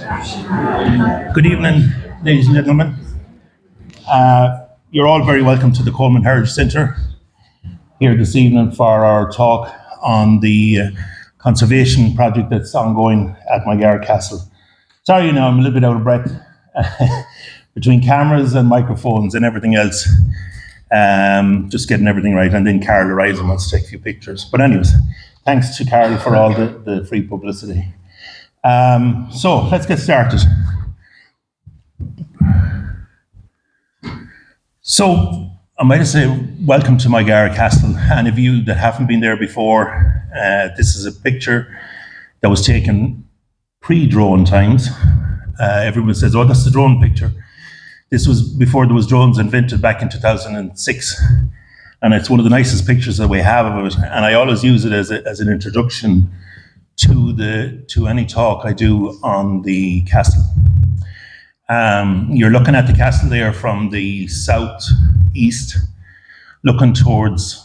Good evening, ladies and gentlemen. You're all very welcome to the Coleman Heritage Centre here this evening for our talk on the conservation project that's ongoing at Moygara Castle. Sorry, I'm a little bit out of breath between cameras and microphones and everything else. Just getting everything right, and then Carol arrives and wants to take a few pictures. But anyways, thanks to Carol for all the free publicity. So let's get started. So I might just say welcome to Moygara Castle. Any of you that haven't been there before, this is a picture that was taken pre-drone times. Everyone says, oh, that's the drone picture. This was before there was drones invented back in 2006. And it's one of the nicest pictures that we have of it. And I always use it as an introduction to any talk I do on the castle. You're looking at the castle there from the southeast, looking towards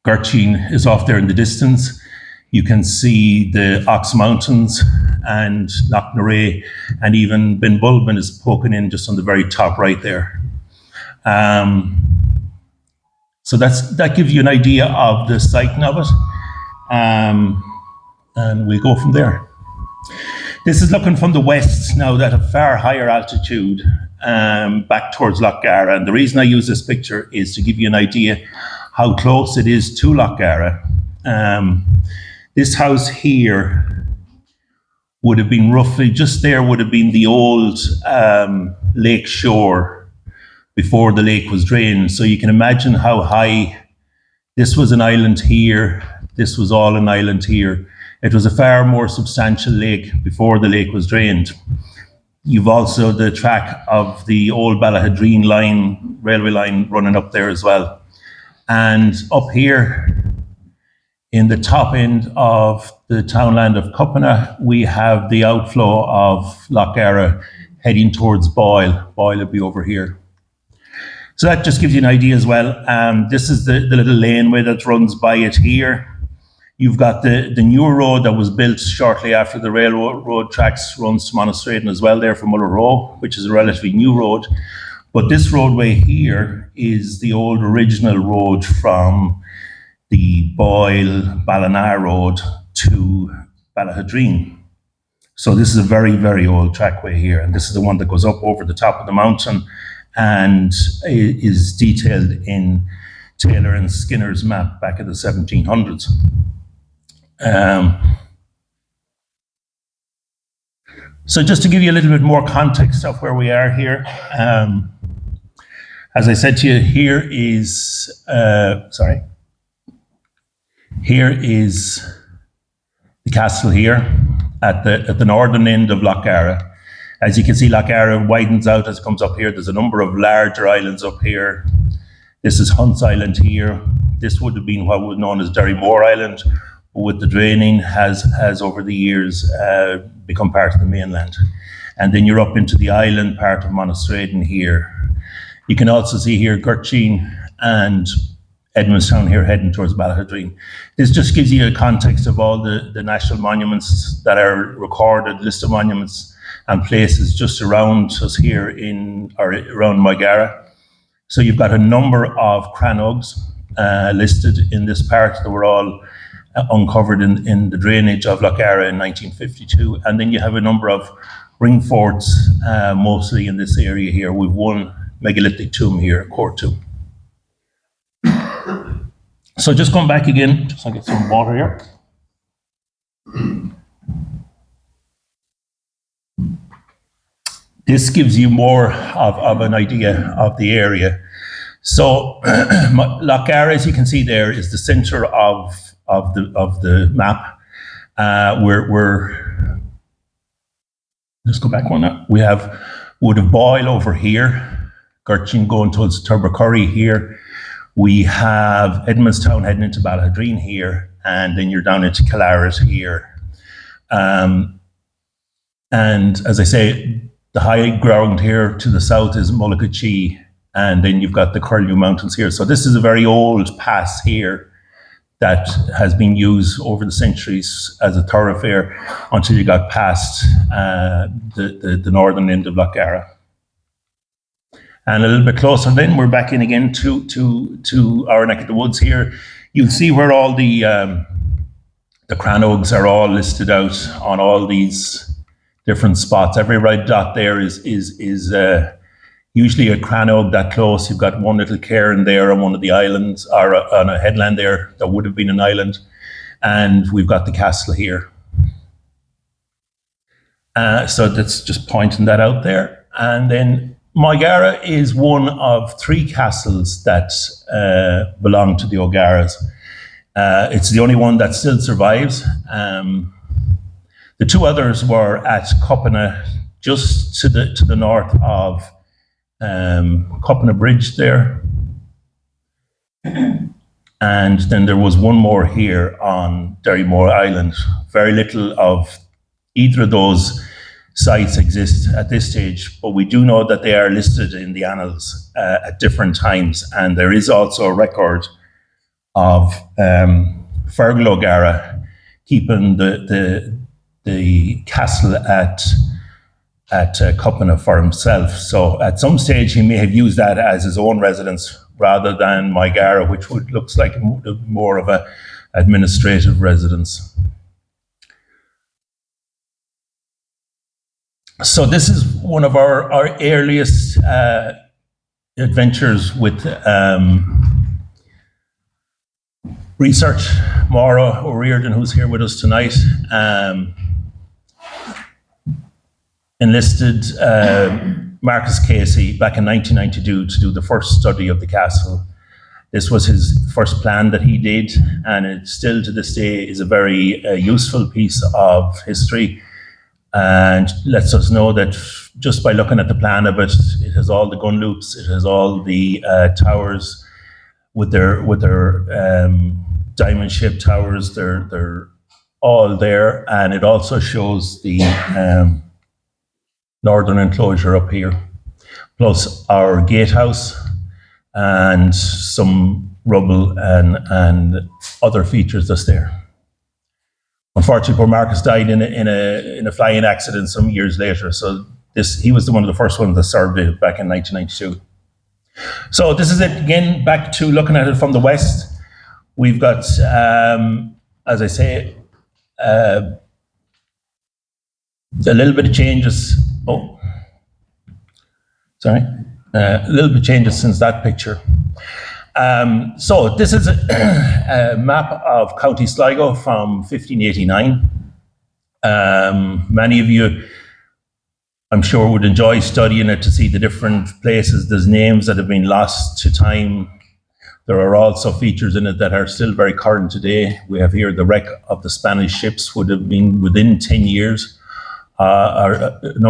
Grellan is off there in the distance. You can see the Ox Mountains and Knocknaray, and even Binbulbin is poking in just on the very top right there. So that gives you an idea of the siting of it. And we'll go from there. This is looking from the west now at a far higher altitude, back towards Lochgara. And the reason I use this picture is to give you an idea how close it is to Lochgara. This house here would have been roughly, just there would have been the old lake shore before the lake was drained. So you can imagine how high. This was an island here. This was all an island here. It was a far more substantial lake before the lake was drained. You've also the track of the old Ballahadreen line, railway line running up there as well. And up here in the top end of the townland of Cuppina, we have the outflow of Lochgara heading towards Boyle. Boyle will be over here. So that just gives you an idea as well. This is the little laneway that runs by it here. You've got the new road that was built shortly after the railroad tracks runs to Monastraden as well there from Muller Row, which is a relatively new road. But this roadway here is the old original road from the Boyle Ballina Road to Ballahadreen. So this is a very, very old trackway here. And this is the one that goes up over the top of the mountain and is detailed in Taylor and Skinner's map back in the 1700s. So just to give you a little bit more context of where we are here, as I said to you, here is the castle here at the northern end of Lochgara. As you can see, Lochgara widens out as it comes up here. There's a number of larger islands up here. This is Hunt's Island here. This would have been what was known as Derrymore Island, with the draining has over the years become part of the mainland. And then you're up into the island part of Monastraden here. You can also see here Grellan and Edmundstown here heading towards Ballahadreen. This just gives you a context of all the national monuments that are recorded, list of monuments and places just around us here around Moygara. So you've got a number of crannogs listed in this part that were all uncovered in the drainage of Lochgara in 1952. And then you have a number of ring forts, mostly in this area here. We've one megalithic tomb here, a court tomb. So just going back again, just to get some water here. This gives you more of an idea of the area. So Lochgara, as you can see there, is the center of the map. Let's go back one now. We have Wood of Boyle over here, Grellan going towards Turbercurry here. We have Edmundstown heading into Ballahadreen here, and then you're down into Killaret here. And as I say, the high ground here to the south is Mullagatchee, and then you've got the Curlew Mountains here. So this is a very old pass here that has been used over the centuries as a thoroughfare until you got past the northern end of Moygara. And a little bit closer then, we're back in again to our neck of the woods here. You'll see where all the crannogs are all listed out on all these different spots. Every red dot there is usually a crannog that close. You've got one little cairn there on one of the islands, or on a headland there that would have been an island. And we've got the castle here. So that's just pointing that out there. And then Moygara is one of 3 castles that belong to the O'Garas. It's the only one that still survives. The 2 others were at Coppina, just to the north of Coppina Bridge there. And then there was one more here on Derrymore Island. Very little of either of those sites exist at this stage, but we do know that they are listed in the annals at different times. And there is also a record of Fergal O'Gara keeping the castle at Coppina for himself. So at some stage he may have used that as his own residence rather than Moygara, which looks like more of a administrative residence. So this is one of our earliest adventures with research. Maura O'Riordan, who's here with us tonight, enlisted Marcus Casey back in 1992 to do the first study of the castle. This was his first plan that he did, and it still to this day is a very useful piece of history, and lets us know that just by looking at the plan of it, it has all the gun loops, it has all the towers with their diamond-shaped towers. They're all there, and it also shows the northern enclosure up here, plus our gatehouse and some rubble and other features that's there. Unfortunately, poor Marcus died in a flying accident some years later. So he was one of the first ones that served it back in 1992. So this is it again, back to looking at it from the west. We've got, as I say, a little bit of changes. A little bit of changes since that picture. So this is a map of County Sligo from 1589. Many of you, I'm sure, would enjoy studying it to see the different places. There's names that have been lost to time. There are also features in it that are still very current today. We have here the wreck of the Spanish ships would have been within 10 years,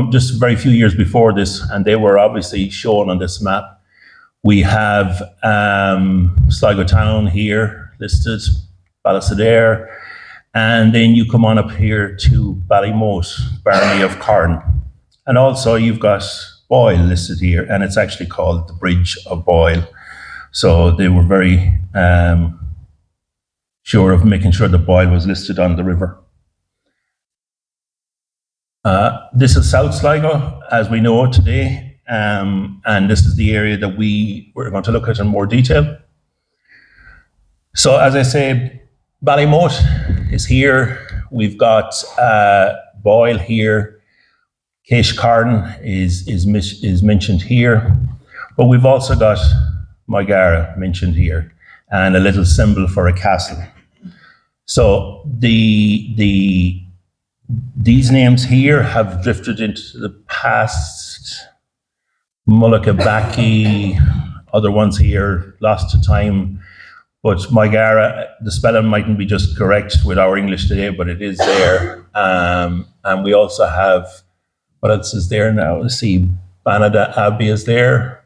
just very few years before this, and they were obviously shown on this map. We have Sligo Town here listed, Ballysadare, and then you come on up here to Ballymote, Barony of Corn. And also you've got Boyle listed here, and it's actually called the Bridge of Boyle. So they were very sure of making sure that Boyle was listed on the river. This is South Sligo, as we know it today, and this is the area that we're going to look at in more detail. So as I say, Ballymote is here. We've got Boyle here. Céis Carn is mentioned here, but we've also got Moygara mentioned here, and a little symbol for a castle. So these names here have drifted into the past. Mullagabaki, other ones here, lost to time. But Moygara, the spelling mightn't be just correct with our English today, but it is there. And we also have, what else is there now? Let's see, Banada Abbey is there.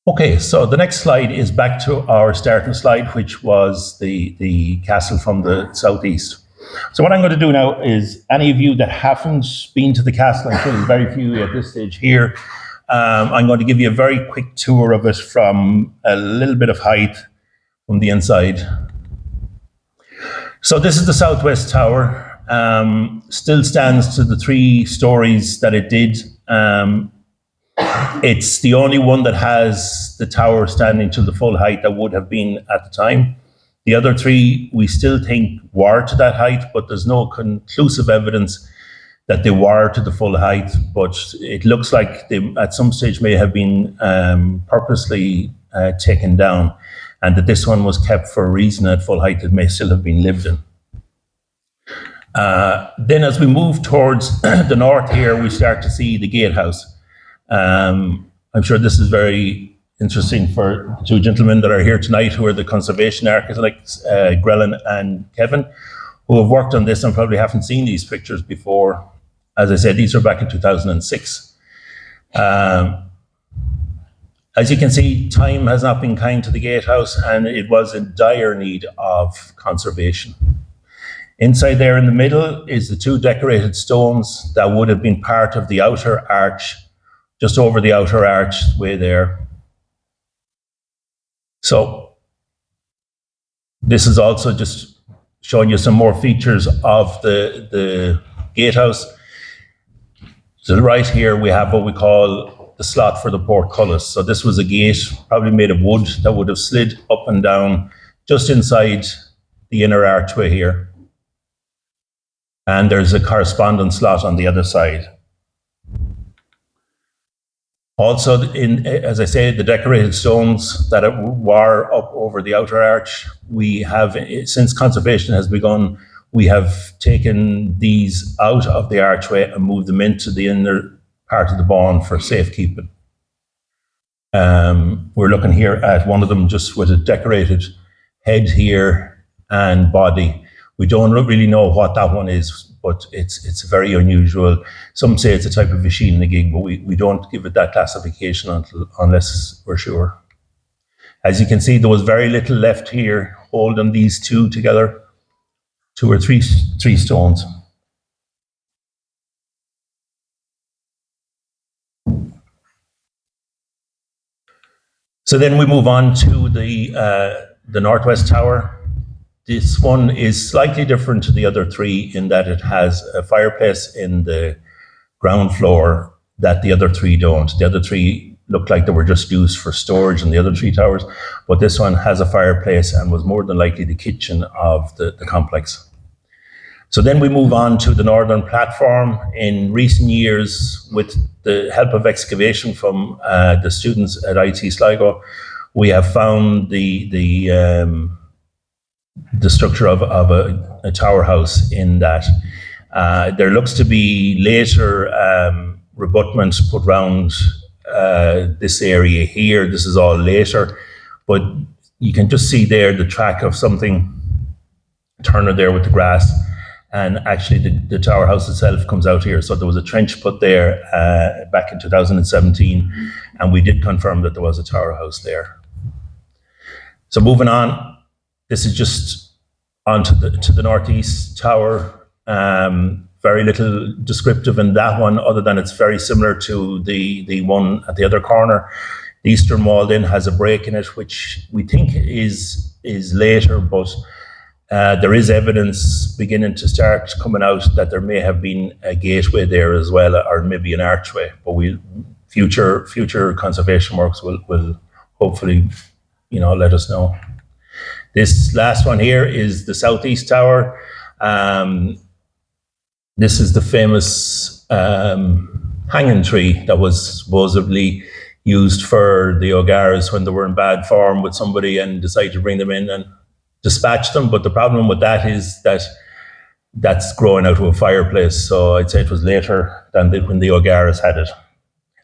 Okay, so the next slide is back to our starting slide, which was the castle from the southeast. So what I'm going to do now is, any of you that haven't been to the castle, I'm sure there's very few at this stage here, I'm going to give you a very quick tour of it from a little bit of height from the inside. So this is the southwest tower. Still stands to the 3 stories that it did. It's the only one that has the tower standing to the full height that would have been at the time. The other 3, we still think were to that height, but there's no conclusive evidence that they were to the full height. But it looks like they, at some stage, may have been purposely taken down, and that this one was kept for a reason at full height that may still have been lived in. Then as we move towards the north here, we start to see the gatehouse. I'm sure this is very interesting for the 2 gentlemen that are here tonight, who are the conservation architects, Grellan and Kevin, who have worked on this and probably haven't seen these pictures before. As I said, these are back in 2006. As you can see, time has not been kind to the gatehouse, and it was in dire need of conservation. Inside there in the middle is the 2 decorated stones that would have been part of the outer arch, just over the outer archway there. So this is also just showing you some more features of the gatehouse. To the right here, we have what we call the slot for the portcullis. So this was a gate, probably made of wood, that would have slid up and down just inside the inner archway here. And there's a corresponding slot on the other side. Also, as I say, the decorated stones that were up over the outer arch, we have, since conservation has begun, we have taken these out of the archway and moved them into the inner part of the bawn for safekeeping. We're looking here at one of them just with a decorated head here and body. We don't really know what that one is, but it's very unusual. Some say it's a type of machine in a gig, but we don't give it that classification unless we're sure. As you can see, there was very little left here holding these 2 together, 2 or 3 stones. So then we move on to the northwest tower. This one is slightly different to the other 3 in that it has a fireplace in the ground floor that the other 3 don't. The other 3 look like they were just used for storage in the other 3 towers, but this one has a fireplace and was more than likely the kitchen of the complex. So then we move on to the northern platform. In recent years, with the help of excavation from the students at IT Sligo, we have found the structure of a tower house in that. There looks to be later rebutments put around this area here. This is all later, but you can just see there the track of something turning there with the grass, and actually the tower house itself comes out here. So there was a trench put there back in 2017, and we did confirm that there was a tower house there. So moving on, this is just onto the northeast tower. Very little descriptive in that one, other than it's very similar to the one at the other corner. The eastern wall then has a break in it, which we think is later, but there is evidence beginning to start coming out that there may have been a gateway there as well, or maybe an archway. But future conservation works will hopefully, let us know. This last one here is the southeast tower. This is the famous hanging tree that was supposedly used for the O'Garas when they were in bad form with somebody and decided to bring them in and dispatch them. But the problem with that is that that's growing out of a fireplace. So I'd say it was later than when the O'Garas had it,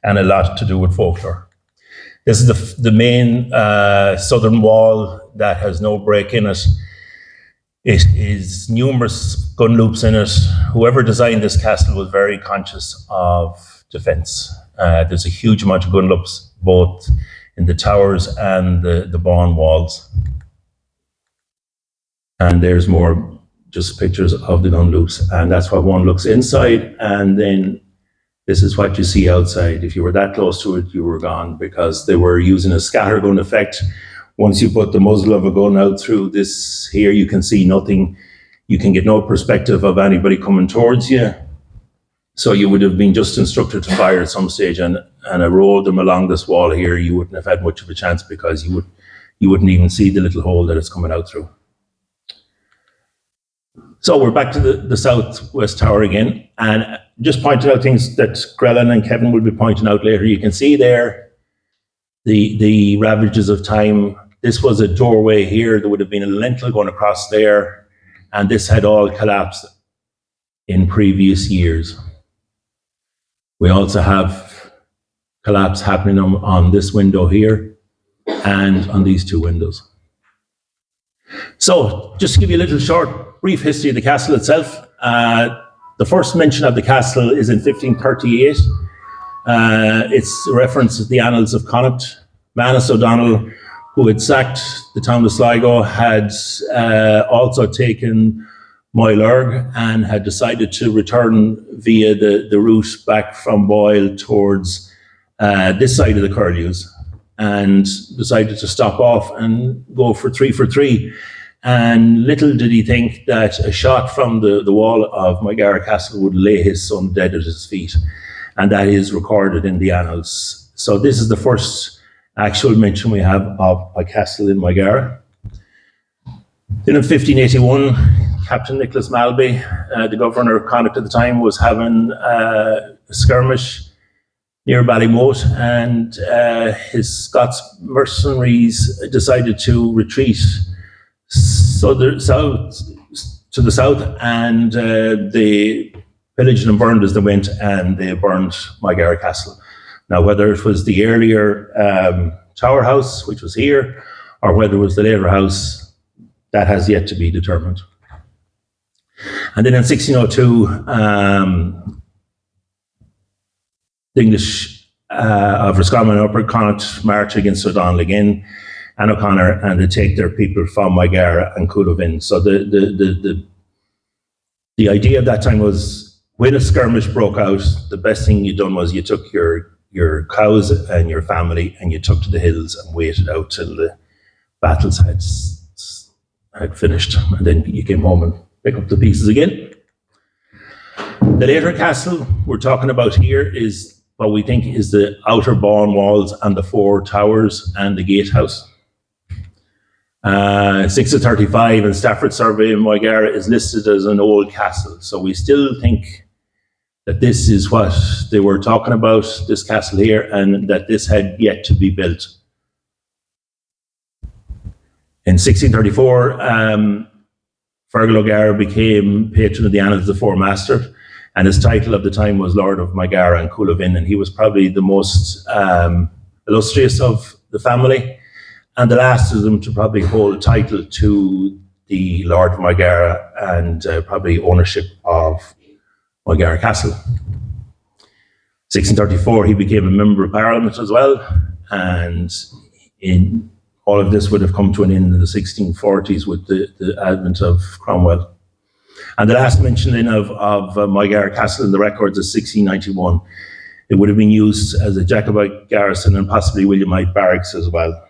and a lot to do with folklore. This is the main southern wall that has no break in it. It is numerous gun loops in it. Whoever designed this castle was very conscious of defence. There's a huge amount of gun loops, both in the towers and the bawn walls. And there's more just pictures of the gun loops. And that's what one looks inside. And then this is what you see outside. If you were that close to it, you were gone, because they were using a scattergun effect. Once you put the muzzle of a gun out through this here, you can see nothing. You can get no perspective of anybody coming towards you. So you would have been just instructed to fire at some stage, and I rolled them along this wall here. You wouldn't have had much of a chance, because you wouldn't even see the little hole that it's coming out through. So we're back to the southwest tower again, and just pointed out things that Grellan and Kevin will be pointing out later. You can see there the ravages of time. This was a doorway here. There would have been a lintel going across there, and this had all collapsed in previous years. We also have collapse happening on this window here and on these two windows. So just to give you a little short, brief history of the castle itself. The first mention of the castle is in 1538. It's a reference to the annals of Connacht. Manus O'Donnell, who had sacked the town of Sligo, had also taken Moygara and had decided to return via the route back from Boyle towards this side of the Curlews, and decided to stop off and go for three. And little did he think that a shot from the wall of Moygara Castle would lay his son dead at his feet. And that is recorded in the annals. So this is the first actual mention we have of a castle in Moygara. Then in 1581, Captain Nicholas Malby, the governor of Connacht at the time, was having a skirmish near Ballymote, and his Scots mercenaries decided to retreat to the south, and they pillaged and burned as they went, and they burned Moygara Castle. Now, whether it was the earlier Tower House, which was here, or whether it was the later house, that has yet to be determined. And then in 1602, the English of Roscommon and Upper Connacht march against O'Donnell again and O'Connor, and they take their people from Moygara and Coolvin. So the idea of that time was, when a skirmish broke out, the best thing you done was you took your cows and your family and you took to the hills and waited out till the battles had finished, and then you came home and pick up the pieces again. The later castle we're talking about here is what we think is the outer bawn walls and the four towers and the gatehouse. 1635 and Stafford Survey in Moygara is listed as an old castle. So we still think that this is what they were talking about, this castle here, and that this had yet to be built. In 1634, Fergal O'Gara became patron of the Annals of the Four Master, and his title of the time was Lord of Moygara and Coolvin, and he was probably the most illustrious of the family, and the last of them to probably hold title to the Lord of Moygara and probably ownership of Moygara Castle. 1634, he became a member of Parliament as well, and in all of this would have come to an end in the 1640s with the advent of Cromwell. And the last mention then of Moygara Castle in the records is 1691. It would have been used as a Jacobite garrison and possibly Williamite barracks as well.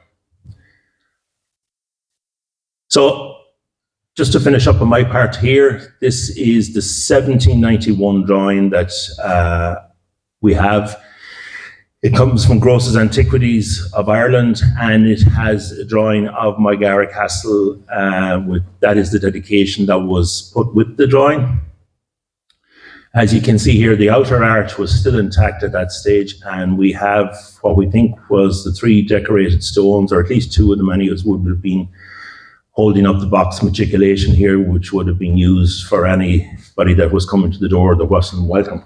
So, just to finish up on my part here, this is the 1791 drawing that we have. It comes from Gross's Antiquities of Ireland, and it has a drawing of Moygara Castle. That is the dedication that was put with the drawing. As you can see here, the outer arch was still intact at that stage, and we have what we think was the three decorated stones, or at least two of them anyways, would have been holding up the box matriculation here, which would have been used for anybody that was coming to the door that wasn't welcome.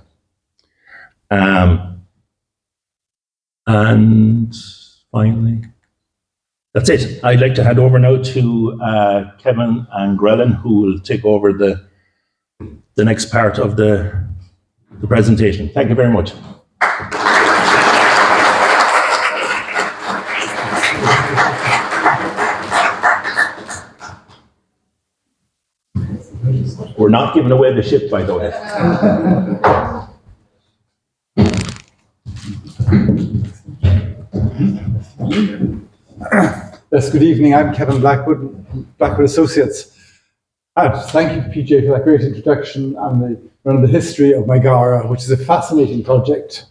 And finally, that's it. I'd like to hand over now to Kevin and Grellan, who will take over the next part of the presentation. Thank you very much. We're not giving away the ship, by the way. Yes, good evening. I'm Kevin Blackwood, Blackwood Associates. Thank you, PJ, for that great introduction and the history of Moygara, which is a fascinating project.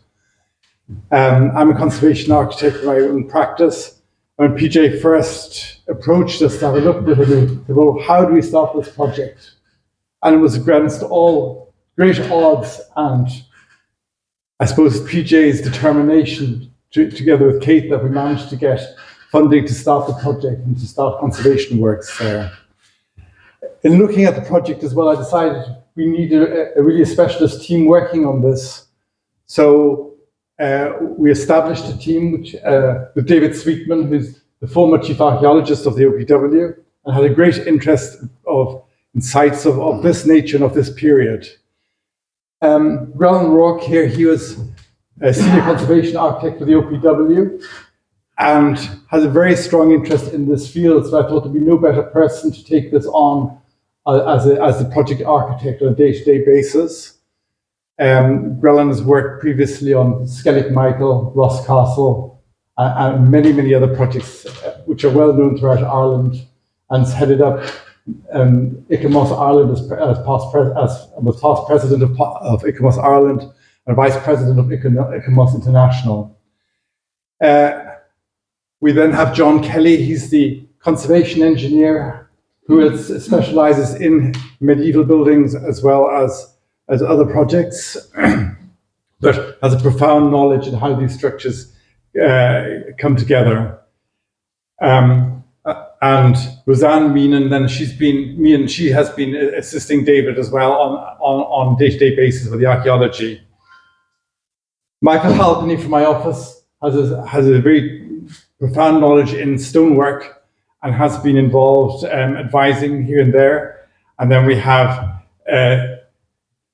I'm a conservation architect in my own practice. When PJ first approached us to have a look at it, about how do we start this project? And it was against all great odds, and I suppose PJ's determination, together with Kate, that we managed to get funding to start the project and to start conservation works there. In looking at the project as well, I decided we needed a specialist team working on this. So we established a team with David Sweetman, who's the former chief archaeologist of the OPW, and had a great interest in sites of this nature and of this period. Grellan Rourke here, he was a senior conservation architect for the OPW and has a very strong interest in this field, so I thought there'd be no better person to take this on as the project architect on a day-to-day basis. Grellan has worked previously on Skellig Michael, Ross Castle, and many other projects which are well known throughout Ireland, and has headed up ICOMOS Ireland was past president of ICOMOS Ireland and vice president of ICOMOS International. We then have John Kelly. He's the conservation engineer who specializes in medieval buildings as well as other projects, but has a profound knowledge in how these structures come together. And Roseanne Meenan, then she has been assisting David as well on a day-to-day basis with the archaeology. Michael Halpenny from my office has a very profound knowledge in stonework and has been involved advising here and there. And then we have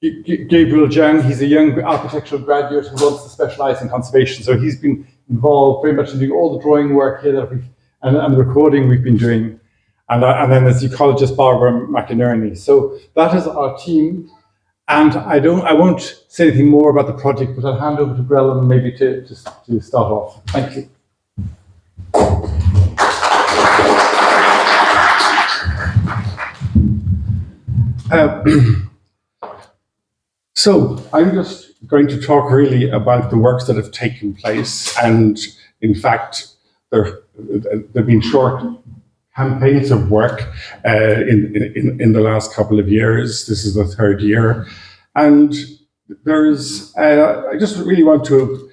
Gabriel Zhang. He's a young architectural graduate who wants to specialize in conservation. So he's been involved very much in doing all the drawing work here that and the recording we've been doing. And then there's the ecologist Barbara McInerney. So that is our team. And I won't say anything more about the project, but I'll hand over to Grellan maybe to start off. Thank you. So I'm just going to talk really about the works that have taken place, and in fact, there have been short campaigns of work in the last couple of years. This is the third year, and I just really want to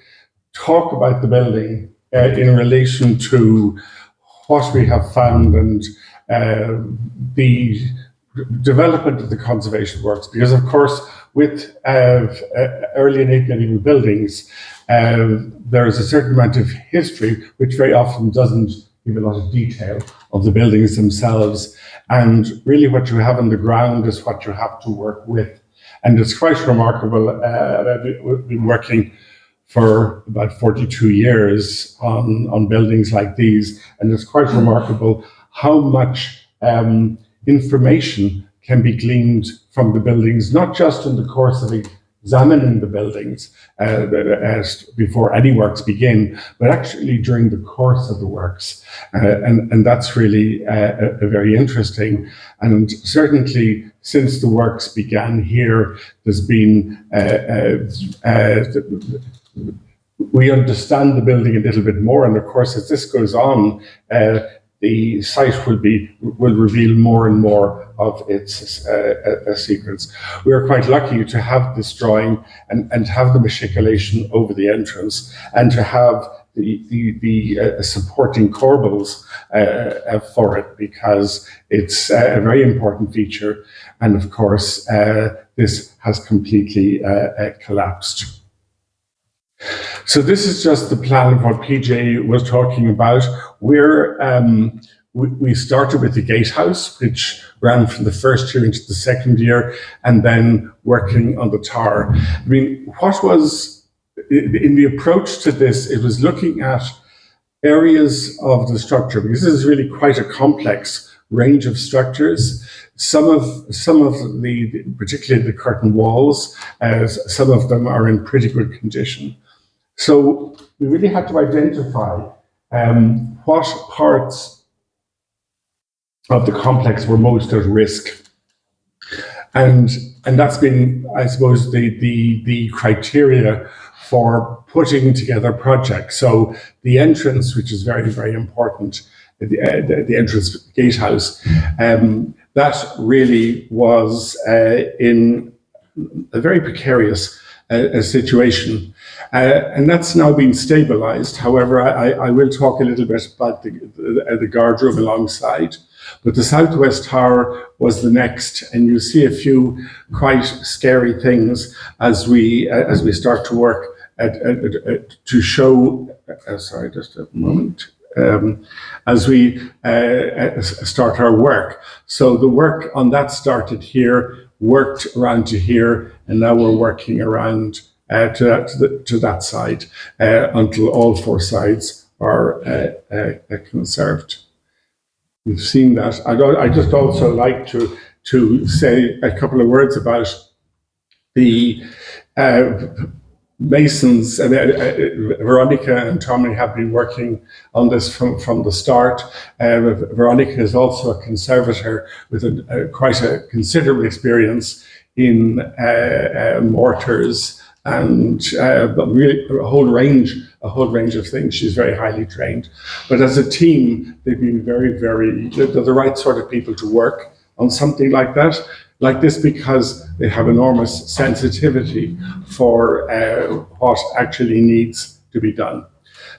talk about the building in relation to what we have found and the development of the conservation works, because of course with early and late medieval buildings there is a certain amount of history which very often doesn't give a lot of detail of the buildings themselves, and really what you have on the ground is what you have to work with. And it's quite remarkable. I've been working for about 42 years on buildings like these, and it's quite remarkable how much information can be gleaned from the buildings, not just in the course of examining the buildings before any works begin, but actually during the course of the works. And that's really very interesting. And certainly since the works began here, there's been, we understand the building a little bit more. And of course, as this goes on, the site will reveal more and more of its secrets. We are quite lucky to have this drawing and have the matriculation over the entrance, and to have the supporting corbels for it, because it's a very important feature. And of course, this has completely collapsed. So this is just the plan of what PJ was talking about. We started with the gatehouse, which ran from the first year into the second year, and then working on the tower. I mean, what was in the approach to this? It was looking at areas of the structure, because this is really quite a complex range of structures. Some of the, particularly the curtain walls, some of them are in pretty good condition. So we really had to identify what parts of the complex were most at risk. And that's been, I suppose, the criteria for putting together projects. So the entrance, which is very, very important, the entrance gatehouse, that really was in a very precarious situation. And that's now been stabilized. However, I will talk a little bit about the guardroom alongside. But the southwest tower was the next, and you see a few quite scary things as we start to work to show. Sorry, just a moment. As we start our work. So the work on that started here, worked around to here, and now we're working around to that side until all four sides are conserved. We've seen that. I just also like to say a couple of words about the masons. Veronica and Tommy have been working on this from the start. Veronica is also a conservator with quite a considerable experience in mortars and really a whole range of things. She's very highly trained. But as a team, they've been very, they're the right sort of people to work on something like this, because they have enormous sensitivity for what actually needs to be done.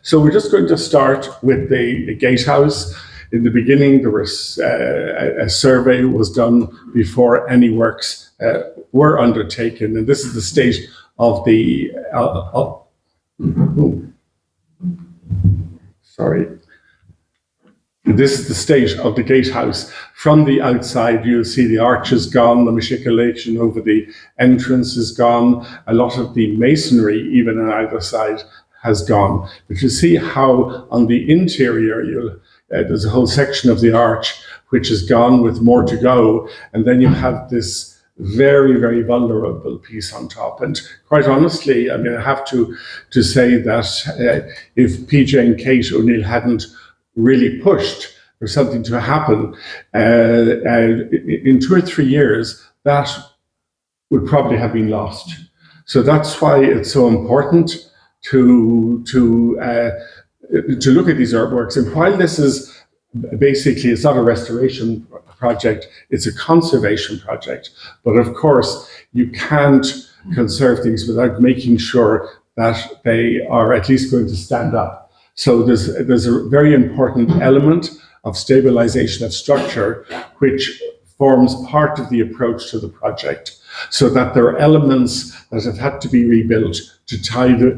So we're just going to start with the gatehouse. In the beginning, there was a survey was done before any works were undertaken, and this is the state of the This is the state of the gatehouse. From the outside, you'll see the arch is gone, the machicolation over the entrance is gone, a lot of the masonry, even on either side, has gone. But you see how on the interior, there's a whole section of the arch which is gone with more to go, and then you have this very, very vulnerable piece on top. And quite honestly, I mean, I have to say that if PJ and Kate O'Neill hadn't really pushed for something to happen, in 2 or 3 years, that would probably have been lost. So that's why it's so important to look at these artworks. And while this is basically, it's not a restoration project, it's a conservation project. But of course, you can't conserve things without making sure that they are at least going to stand up. So there's a very important element of stabilization of structure, which forms part of the approach to the project, so that there are elements that have had to be rebuilt to tie the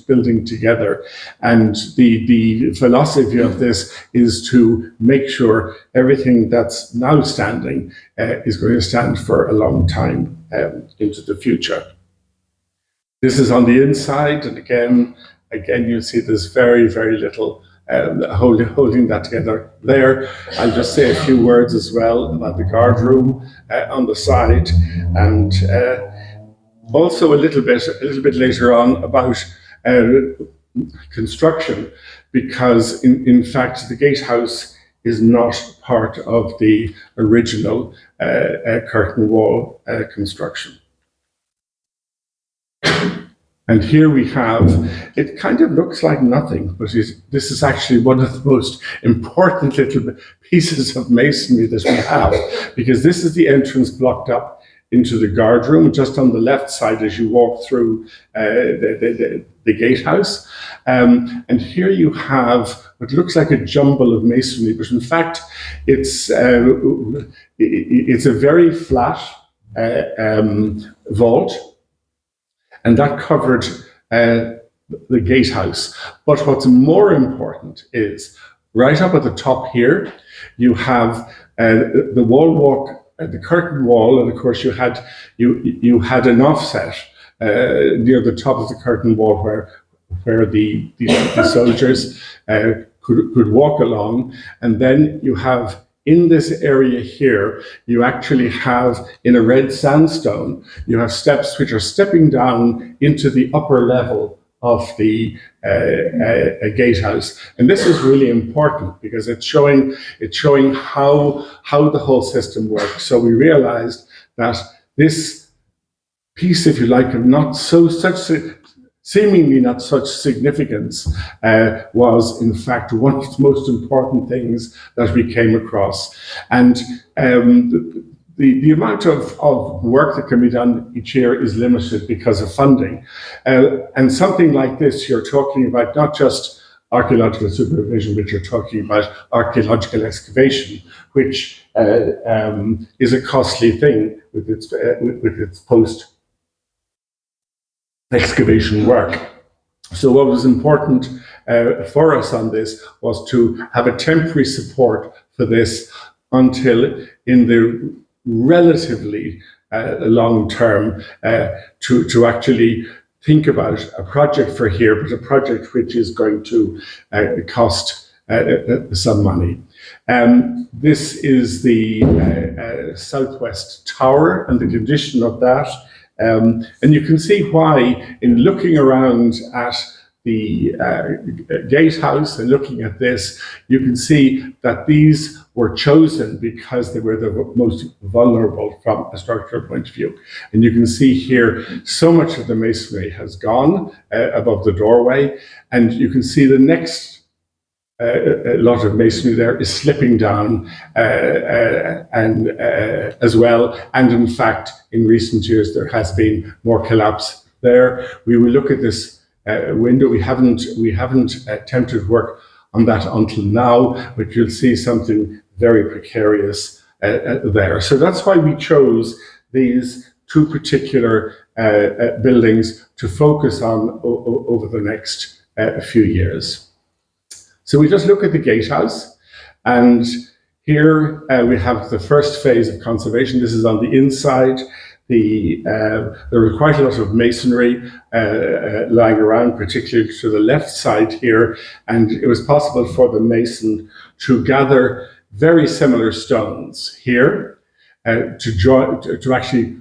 building together. And the philosophy of this is to make sure everything that's now standing is going to stand for a long time into the future. This is on the inside, and again, you see there's very, very little holding that together there. I'll just say a few words as well about the guard room on the side, and also a little bit later on about construction, because in fact the gatehouse is not part of the original curtain wall construction. And here we have, it kind of looks like nothing, but this is actually one of the most important little pieces of masonry that we have, because this is the entrance blocked up into the guard room, just on the left side as you walk through the gatehouse. And here you have what looks like a jumble of masonry, but in fact, it's a very flat vault, and that covered the gatehouse. But what's more important is right up at the top here, you have the wall walk, the curtain wall, and of course you had an offset near the top of the curtain wall where the soldiers could walk along, and then you have. In this area here, you actually have, in a red sandstone, you have steps which are stepping down into the upper level the gatehouse. And this is really important because it's showing how the whole system works. So we realized that this piece, if you like, of seemingly not such significance, was in fact one of the most important things that we came across. And the amount of work that can be done each year is limited because of funding. And something like this, you're talking about not just archaeological supervision, but you're talking about archaeological excavation, which is a costly thing with its post-excavation work. So what was important for us on this was to have a temporary support for this until in the relatively long term to actually think about a project for here, but a project which is going to cost some money. This is the southwest tower and the condition of that. And you can see why, in looking around at the gatehouse and looking at this, you can see that these were chosen because they were the most vulnerable from a structural point of view. And you can see here, so much of the masonry has gone above the doorway, and you can see the next a lot of masonry there is slipping down and as well. And in fact, in recent years, there has been more collapse there. We will look at this window. We haven't attempted work on that until now, but you'll see something very precarious there. So that's why we chose these two particular buildings to focus on over the next few years. So we just look at the gatehouse, and here we have the first phase of conservation. This is on the inside. There was quite a lot of masonry lying around, particularly to the left side here, and it was possible for the mason to gather very similar stones here to actually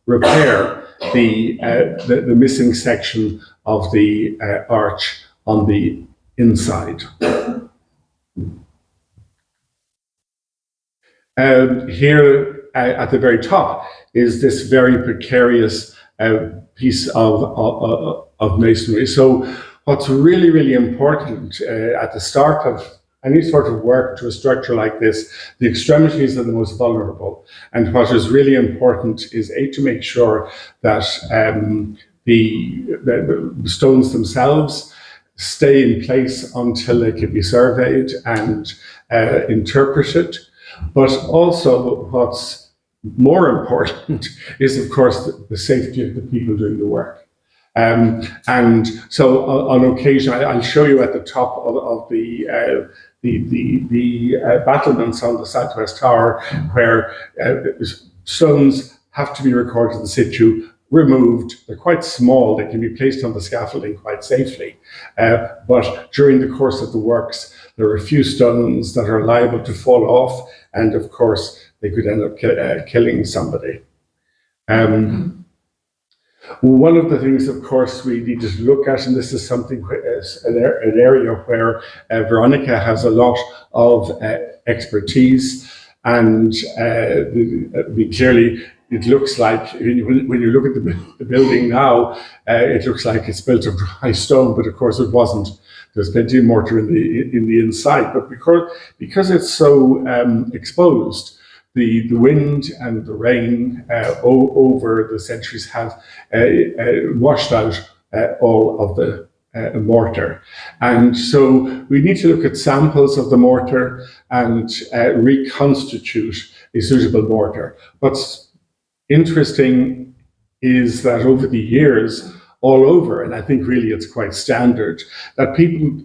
repair the missing section of the arch on the inside. Here at the very top is this very precarious piece of masonry. So what's really, really important at the start of any sort of work to a structure like this, the extremities are the most vulnerable. And what is really important is to make sure that the stones themselves stay in place until they can be surveyed and interpreted. But also what's more important is, of course, the safety of the people doing the work. And so on occasion, I'll show you at the top of the battlements on the southwest tower where stones have to be recorded in situ, removed. They're quite small. They can be placed on the scaffolding quite safely. But during the course of the works, there are a few stones that are liable to fall off, and of course, they could end up killing somebody. One of the things, of course, we need to look at, and this is something, an area where Veronica has a lot of expertise, and clearly, it looks like, when you look at the building now, it looks like it's built of dry stone, but of course it wasn't. There's plenty of mortar in the inside, but because it's so exposed, the wind and the rain over the centuries have washed out all of the mortar. And so we need to look at samples of the mortar and reconstitute a suitable mortar. What's interesting is that over the years, all over, and I think really it's quite standard, that people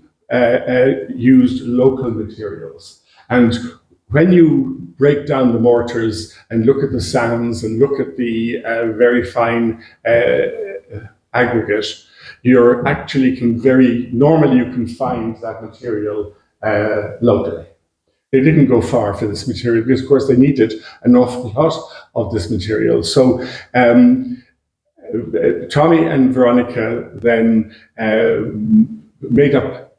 used local materials. And when you break down the mortars and look at the sands and look at the very fine aggregate, you're actually normally you can find that material locally. They didn't go far for this material because, of course, they needed an awful lot of this material. So Tommy and Veronica then made up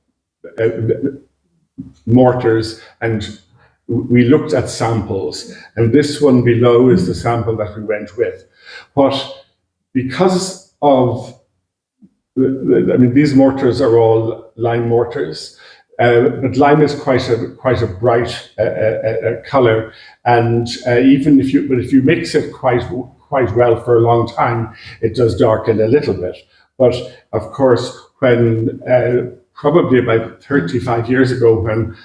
mortars, and we looked at samples, and this one below is the sample that we went with. Because of, these mortars are all lime mortars, but lime is quite a bright color, and even if you mix it quite well for a long time, it does darken a little bit. But of course, when probably about 35 years ago, when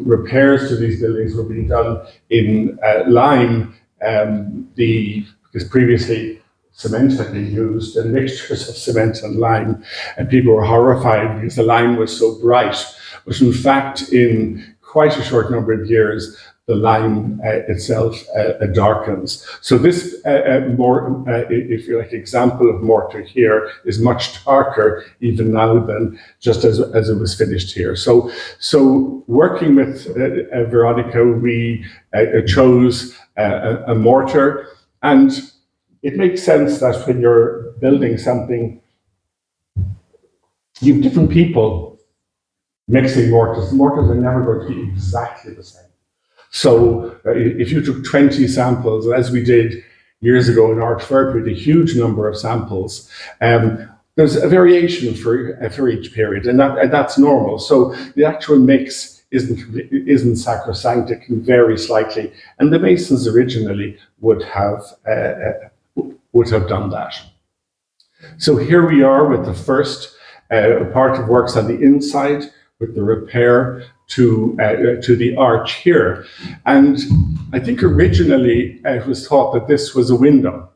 repairs to these buildings were being done in lime, because previously cement had been used, and mixtures of cement and lime, and people were horrified because the lime was so bright. But in fact, in quite a short number of years, the lime itself darkens. So this if you like, example of mortar here is much darker even now than just as it was finished here. So working with Veronica, we chose a mortar, and it makes sense that when you're building something, you have different people mixing mortars. Mortars are never going to be exactly the same. So if you took 20 samples, as we did years ago in Art Fair, we had a huge number of samples. There's a variation for each period, and that's normal. So the actual mix isn't sacrosanct; it can vary slightly. And the masons originally would have done that. So here we are with the first part of works on the inside, with the repair to the arch here. And I think originally it was thought that this was a window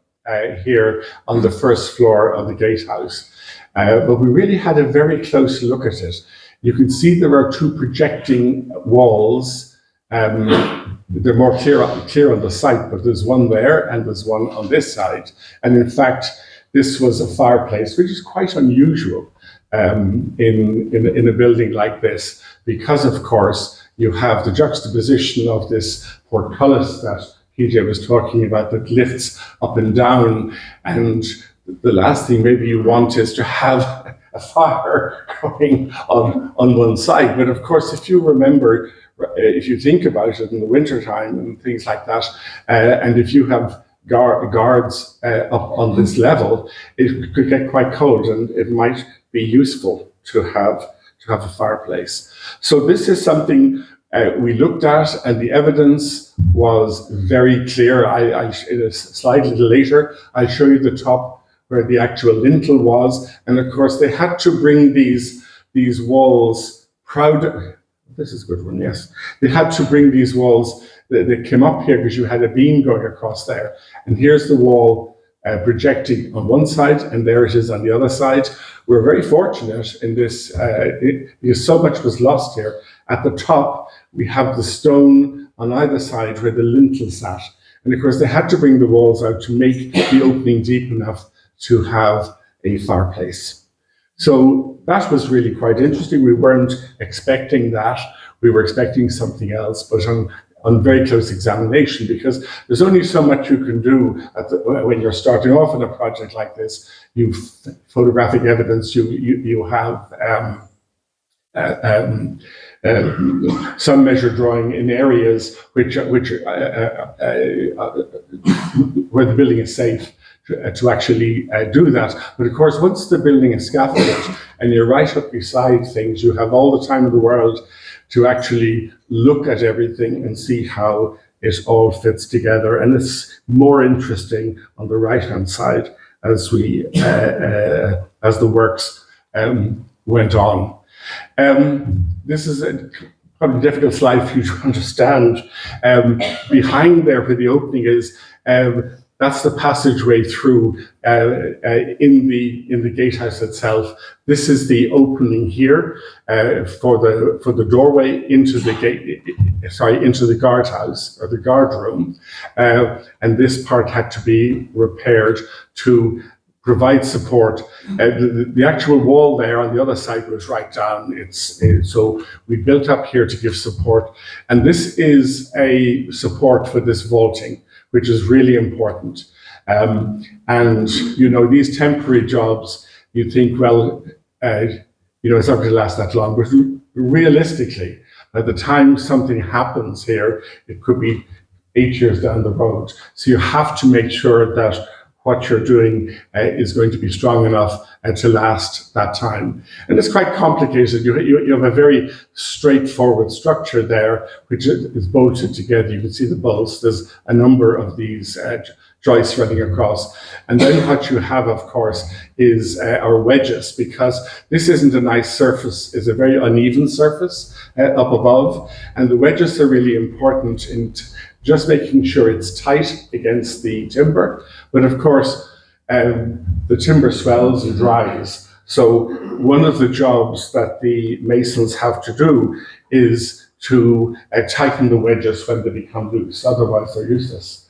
here on the first floor of the gatehouse. But we really had a very close look at it. You can see there are two projecting walls. They're more clear on the site, but there's one there and there's one on this side. And in fact, this was a fireplace, which is quite unusual in a building like this, because of course you have the juxtaposition of this portcullis that PJ was talking about that lifts up and down, and the last thing maybe you want is to have a fire going on one side. But of course, if you remember, if you think about it in the wintertime and things like that, and if you have guards up on this level, it could get quite cold, and it might be useful to have a fireplace. So this is something we looked at, and the evidence was very clear. In a slide a little later, I'll show you the top where the actual lintel was, and of course they had to bring these walls This is a good one, yes. They had to bring these walls. They came up here because you had a beam going across there, and here's the wall projecting on one side, and there it is on the other side. We're very fortunate in this, because so much was lost here. At the top, we have the stone on either side where the lintel sat. And of course, they had to bring the walls out to make the opening deep enough to have a fireplace. So that was really quite interesting. We weren't expecting that. We were expecting something else, but on very close examination, because there's only so much you can do when you're starting off in a project like this. You've photographic evidence, you have some measure drawing in areas where the building is safe to actually do that. But of course, once the building is scaffolded and you're right up beside things, you have all the time in the world to actually look at everything and see how it all fits together. And it's more interesting on the right-hand side as as the works went on. This is probably a difficult slide for you to understand. Behind there where the opening is, that's the passageway through in the gatehouse itself. This is the opening here for the doorway into the guardhouse or the guard room, and this part had to be repaired to provide support. The actual wall there on the other side was right down. So we built up here to give support, and this is a support for this vaulting, which is really important. And, you know, these temporary jobs, you think, well, you know, it's not going to last that long. But realistically, by the time something happens here, it could be 8 years down the road. So you have to make sure that what you're doing is going to be strong enough to last that time. And it's quite complicated. You have a very straightforward structure there, which is bolted together. You can see the bolts. There's a number of these joists running across. And then what you have, of course, is our wedges, because this isn't a nice surface. It's a very uneven surface up above. And the wedges are really important in just making sure it's tight against the timber. But of course, the timber swells and dries. So one of the jobs that the masons have to do is to tighten the wedges when they become loose. Otherwise, they're useless.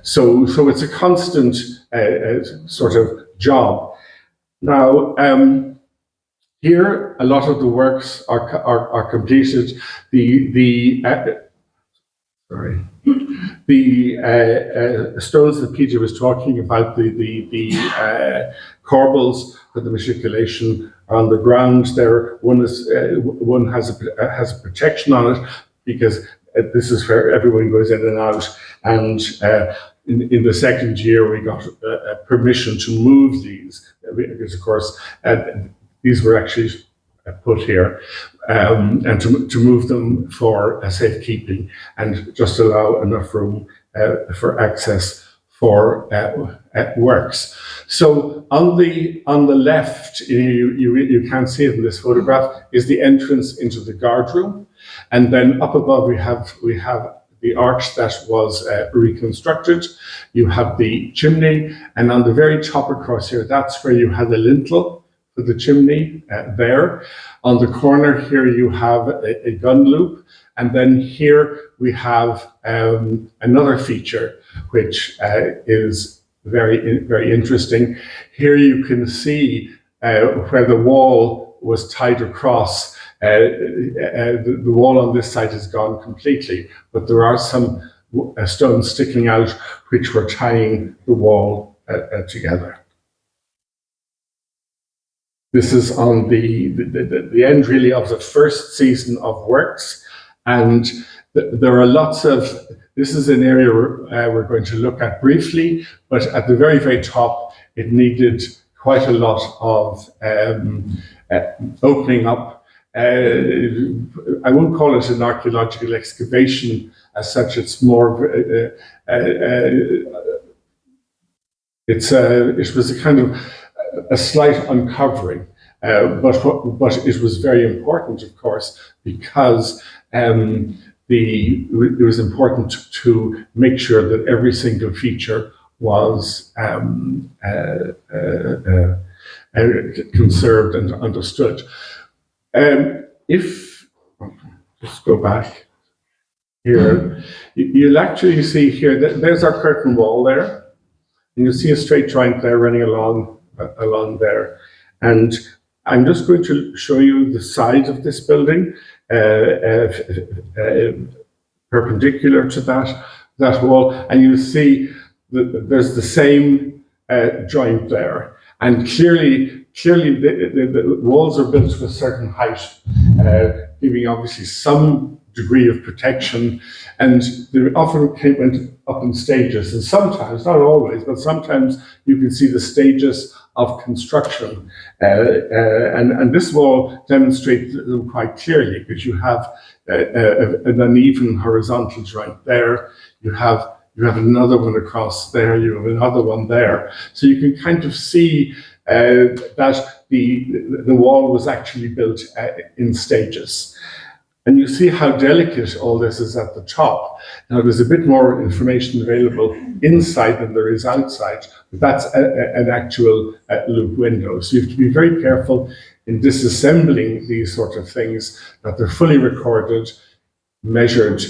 So it's a constant sort of job. Now, here, a lot of the works are completed. The stones that PJ was talking about, the corbels for the matriculation are on the ground there. One has a protection on it, because this is where everyone goes in and out. And in the second year, we got permission to move these, because of course these were actually put here, and to move them for safekeeping and just allow enough room for access for works. So on the left, you can't see it in this photograph, is the entrance into the guard room, and then up above we have the arch that was reconstructed. You have the chimney, and on the very top across here, that's where you had the lintel for the chimney there. On the corner here, you have a gun loop. And then here we have another feature, which is very, very interesting. Here you can see where the wall was tied across. The wall on this side is gone completely, but there are some stones sticking out which were tying the wall together. This is on the end, really, of the first season of works. And there are lots of, this is an area we're going to look at briefly, but at the very, very top, it needed quite a lot of opening up. I won't call it an archaeological excavation as such. It's more, it was a kind of a slight uncovering, but it was very important, of course, because it was important to make sure that every single feature was conserved and understood. Let's go back here, you'll actually see here that there's our curtain wall there, and you'll see a straight joint there running along there. And I'm just going to show you the side of this building, perpendicular to that wall, and you'll see that there's the same joint there. And clearly the walls are built to a certain height, giving obviously some degree of protection, and they often went up in stages, and sometimes, not always, but sometimes you can see the stages of construction, and this wall demonstrates them quite clearly, because you have an uneven horizontal joint there, you have another one across there, you have another one there, so you can kind of see that the wall was actually built in stages. And you see how delicate all this is at the top. Now, there's a bit more information available inside than there is outside, but that's an actual loop window. So you have to be very careful in disassembling these sort of things, that they're fully recorded, measured,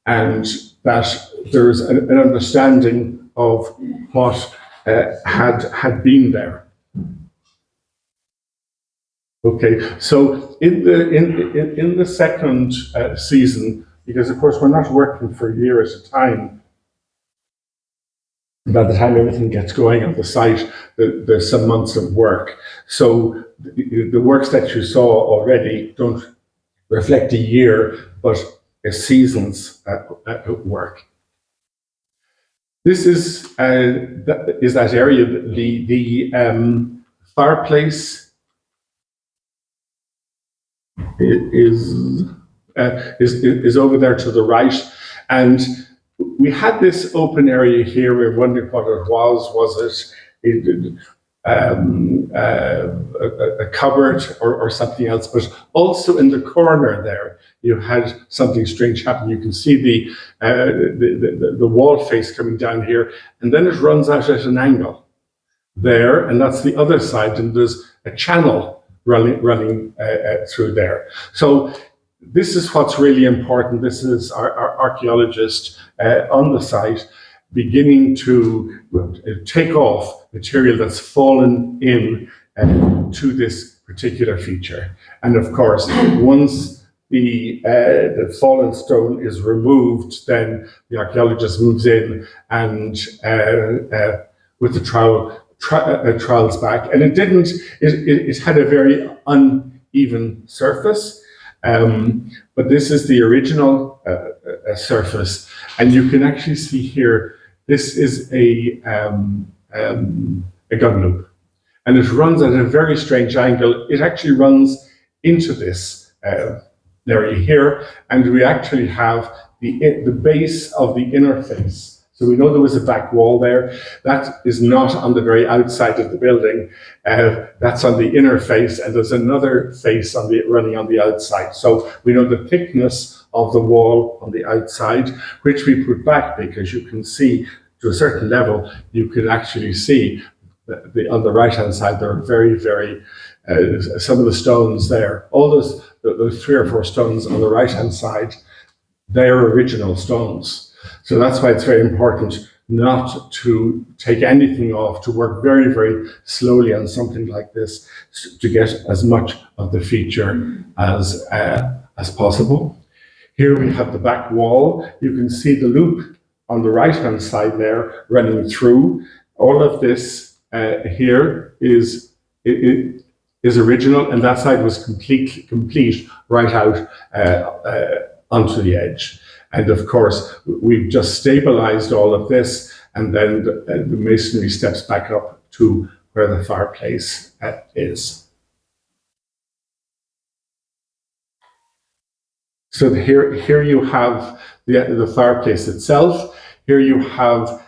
and that there's an understanding of what had been there. Okay, so in the second season, because of course we're not working for a year at a time, by the time everything gets going on the site, there's some months of work. So the works that you saw already don't reflect a year, but a season's work. This is that area. The fireplace is over there to the right, and we had this open area here. We were wondering what it was. Was it a cupboard or something else? But also in the corner there, you had something strange happen. You can see the wall face coming down here, and then it runs out at an angle there, and that's the other side, and there's a channel running through there. So this is what's really important. This is our archaeologist on the site beginning to take off material that's fallen in to this particular feature. And of course, once the fallen stone is removed, then the archaeologist moves in and with the trowels back. And it had a very uneven surface. But this is the original surface, and you can actually see here, this is a gun loop, and it runs at a very strange angle. It actually runs into this area here, and we actually have the base of the inner face. So we know there was a back wall there. That is not on the very outside of the building. That's on the inner face, and there's another face running on the outside. So we know the thickness of the wall on the outside, which we put back because you can see to a certain level, you can actually see on the right-hand side, there are very, very, some of the stones there, all those 3 or 4 stones on the right-hand side, they're original stones. So that's why it's very important not to take anything off, to work very, very slowly on something like this to get as much of the feature as possible. Here we have the back wall. You can see the loop on the right-hand side there running through. All of this here is original, and that side was complete right out onto the edge. And of course, we've just stabilized all of this, and then the masonry steps back up to where the fireplace is. So here you have the fireplace itself. Here you have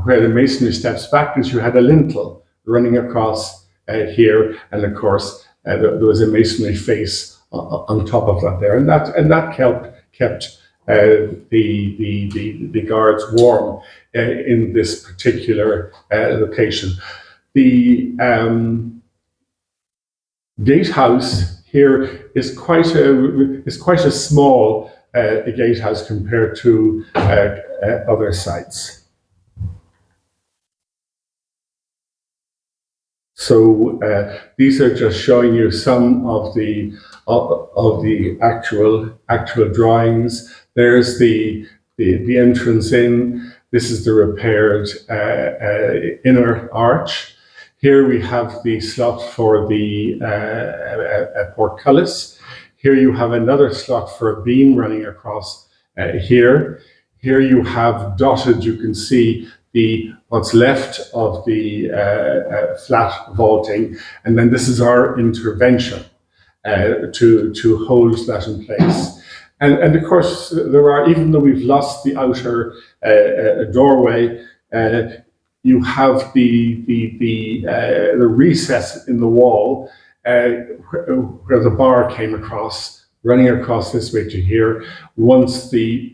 where the masonry steps back, because you had a lintel running across here, and of course there was a masonry face on top of that there, and that kept the guards warm in this particular location. The gatehouse here is quite a small gatehouse compared to other sites. So these are just showing you some of the actual drawings. There's the entrance in. This is the repaired inner arch. Here we have the slot for the portcullis. Here you have another slot for a beam running across here. Here you have dotted, you can see what's left of the flat vaulting, and then this is our intervention to hold that in place. And of course, there are, even though we've lost the outer doorway, you have the recess in the wall where the bar came across, running across this way to here. Once the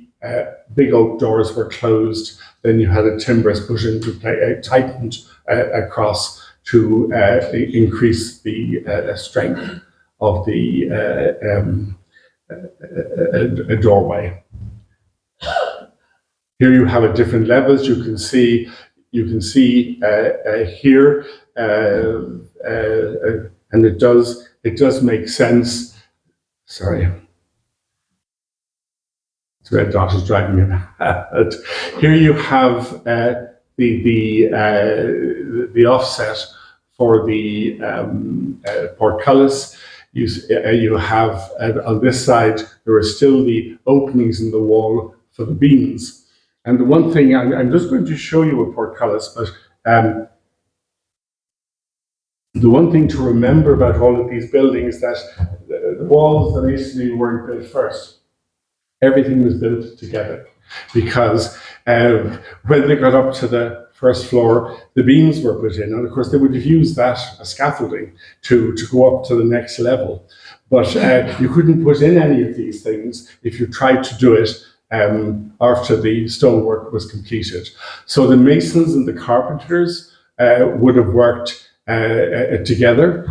big oak doors were closed, then you had a timbers put into play, tightened across to increase the strength of the doorway. Here you have different levels. You can see here, and it does make sense. Sorry. Red dot is driving me mad. Here you have the offset for the portcullis. You have on this side, there are still the openings in the wall for the beams. And the one thing, I'm just going to show you a portcullis, but the one thing to remember about all of these buildings that the walls, the masonry weren't built first. Everything was built together, because when they got up to the first floor, the beams were put in, and of course they would have used that as scaffolding to go up to the next level. But you couldn't put in any of these things if you tried to do it after the stonework was completed. So the masons and the carpenters would have worked together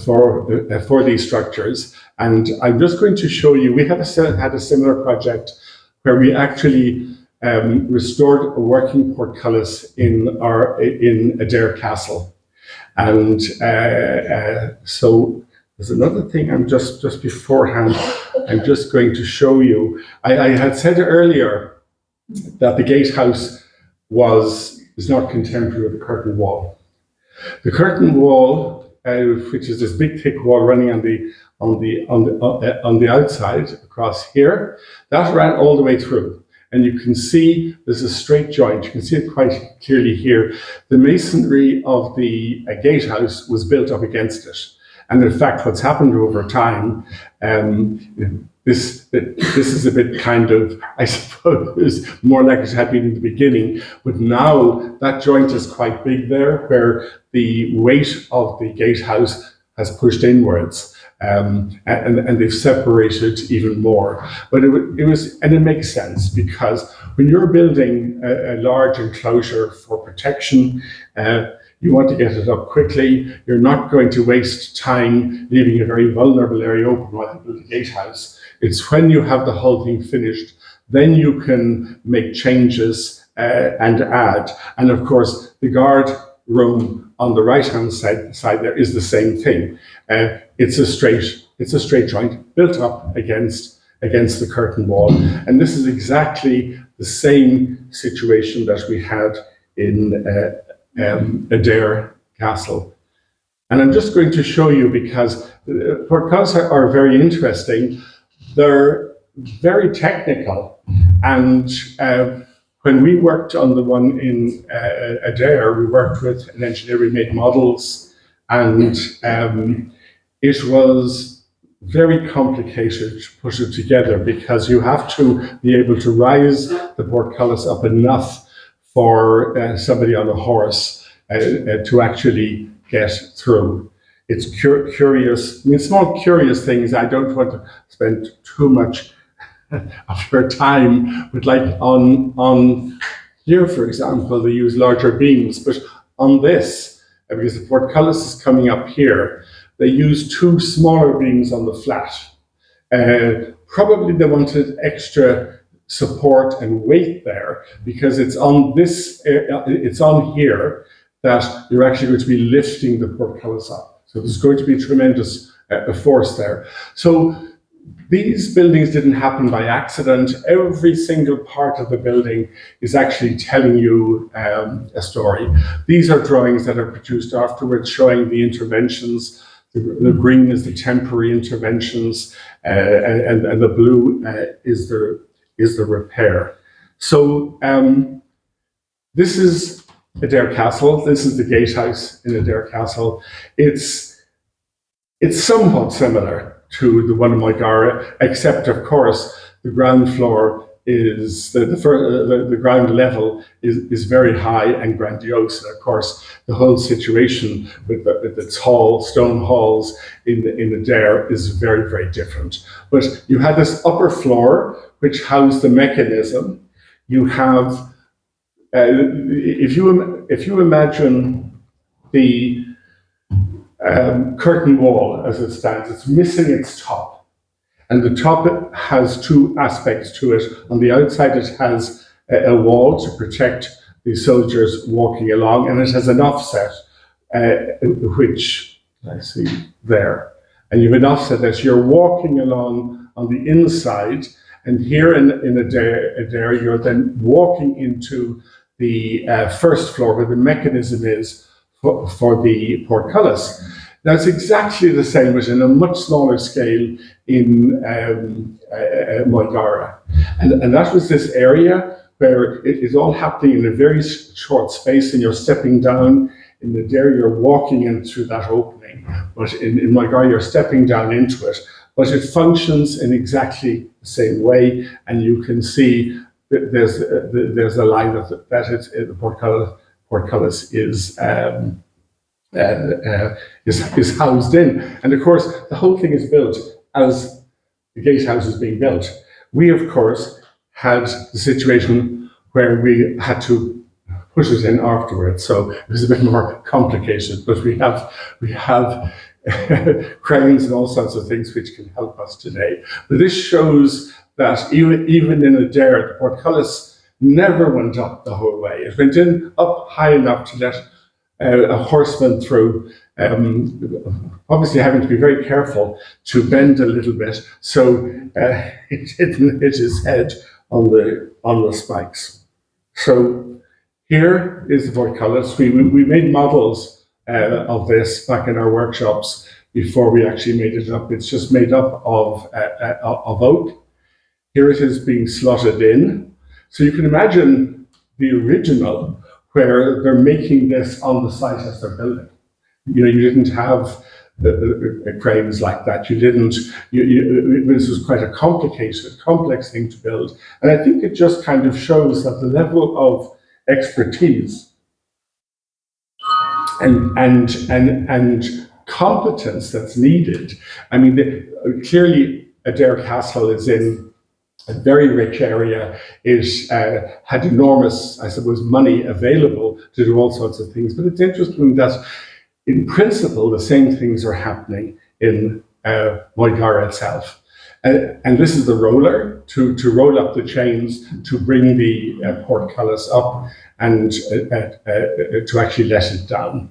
for these structures. And I'm just going to show you, we had a similar project where we actually restored a working portcullis in Adair Castle. And so there's another thing I'm just beforehand, I'm just going to show you. I had said earlier that the gatehouse is not contemporary with the curtain wall. The curtain wall, which is this big thick wall running on the outside across here, that ran all the way through. And you can see there's a straight joint. You can see it quite clearly here. The masonry of the gatehouse was built up against it. And in fact, what's happened over time, this is a bit kind of, I suppose, more like it had been in the beginning. But now that joint is quite big there, where the weight of the gatehouse has pushed inwards. And they've separated even more. But it makes sense, because when you're building a large enclosure for protection, you want to get it up quickly. You're not going to waste time leaving a very vulnerable area open while you build a gatehouse. It's when you have the whole thing finished, then you can make changes and add. And of course, the guard room on the right-hand side there is the same thing. It's a straight joint built up against the curtain wall. And this is exactly the same situation that we had in Adair Castle. And I'm just going to show you, because portcullis are very interesting. They're very technical. And when we worked on the one in Adair, we worked with an engineer. We made models, and it was very complicated to put it together, because you have to be able to rise the portcullis up enough for somebody on a horse to actually get through. It's curious, I mean, small curious things. I don't want to spend too much of your time, but like on here, for example, they use larger beams, but on this, because the portcullis is coming up here, they use two smaller beams on the flat. Probably they wanted extra support and weight there, because it's on here that you're actually going to be lifting the portcullis up. So there's going to be tremendous force there. So these buildings didn't happen by accident. Every single part of the building is actually telling you a story. These are drawings that are produced afterwards showing the interventions. The green is the temporary interventions, and the blue is the repair. So this is Adair Castle. This is the gatehouse in Adair Castle. It's somewhat similar to the one in Moygara, except of course the ground floor is the ground level is very high and grandiose. And of course, the whole situation with the tall stone halls in Adair is very, very different. But you had this upper floor which housed the mechanism. You have, if you imagine the curtain wall as it stands, it's missing its top. And the top has two aspects to it. On the outside, it has a wall to protect the soldiers walking along, and it has an offset, which I see there. And you have an offset as you're walking along on the inside, and here in Adair, you're then walking into the first floor where the mechanism is for the portcullis. Now it's exactly the same, but in a much smaller scale in Moygara. And that was this area where it is all happening in a very short space, and you're stepping down. In the dairy, you're walking in through that opening, but in Moygara, you're stepping down into it. But it functions in exactly the same way, and you can see that there's a line that the portcullis is housed in. And of course, the whole thing is built as the gatehouse is being built. We, of course, had the situation where we had to push it in afterwards, so it was a bit more complicated. But we have cranes and all sorts of things which can help us today. But this shows that even in a dare, the portcullis never went up the whole way. It went in up high enough to let a horseman through, obviously having to be very careful to bend a little bit so it didn't hit his head on the spikes. So here is the portcullis. We made models of this back in our workshops before we actually made it up. It's just made up of oak. Here it is being slotted in. So you can imagine the original, where they're making this on the site as they're building. You didn't have cranes like that. This was quite a complex thing to build. And I think it just kind of shows that the level of expertise and competence that's needed. I mean, clearly Adair Castle is in a very rich area. It had enormous, I suppose, money available to do all sorts of things. But it's interesting that, in principle, the same things are happening in Moygara itself. And this is the roller to roll up the chains to bring the portcullis up and to actually let it down.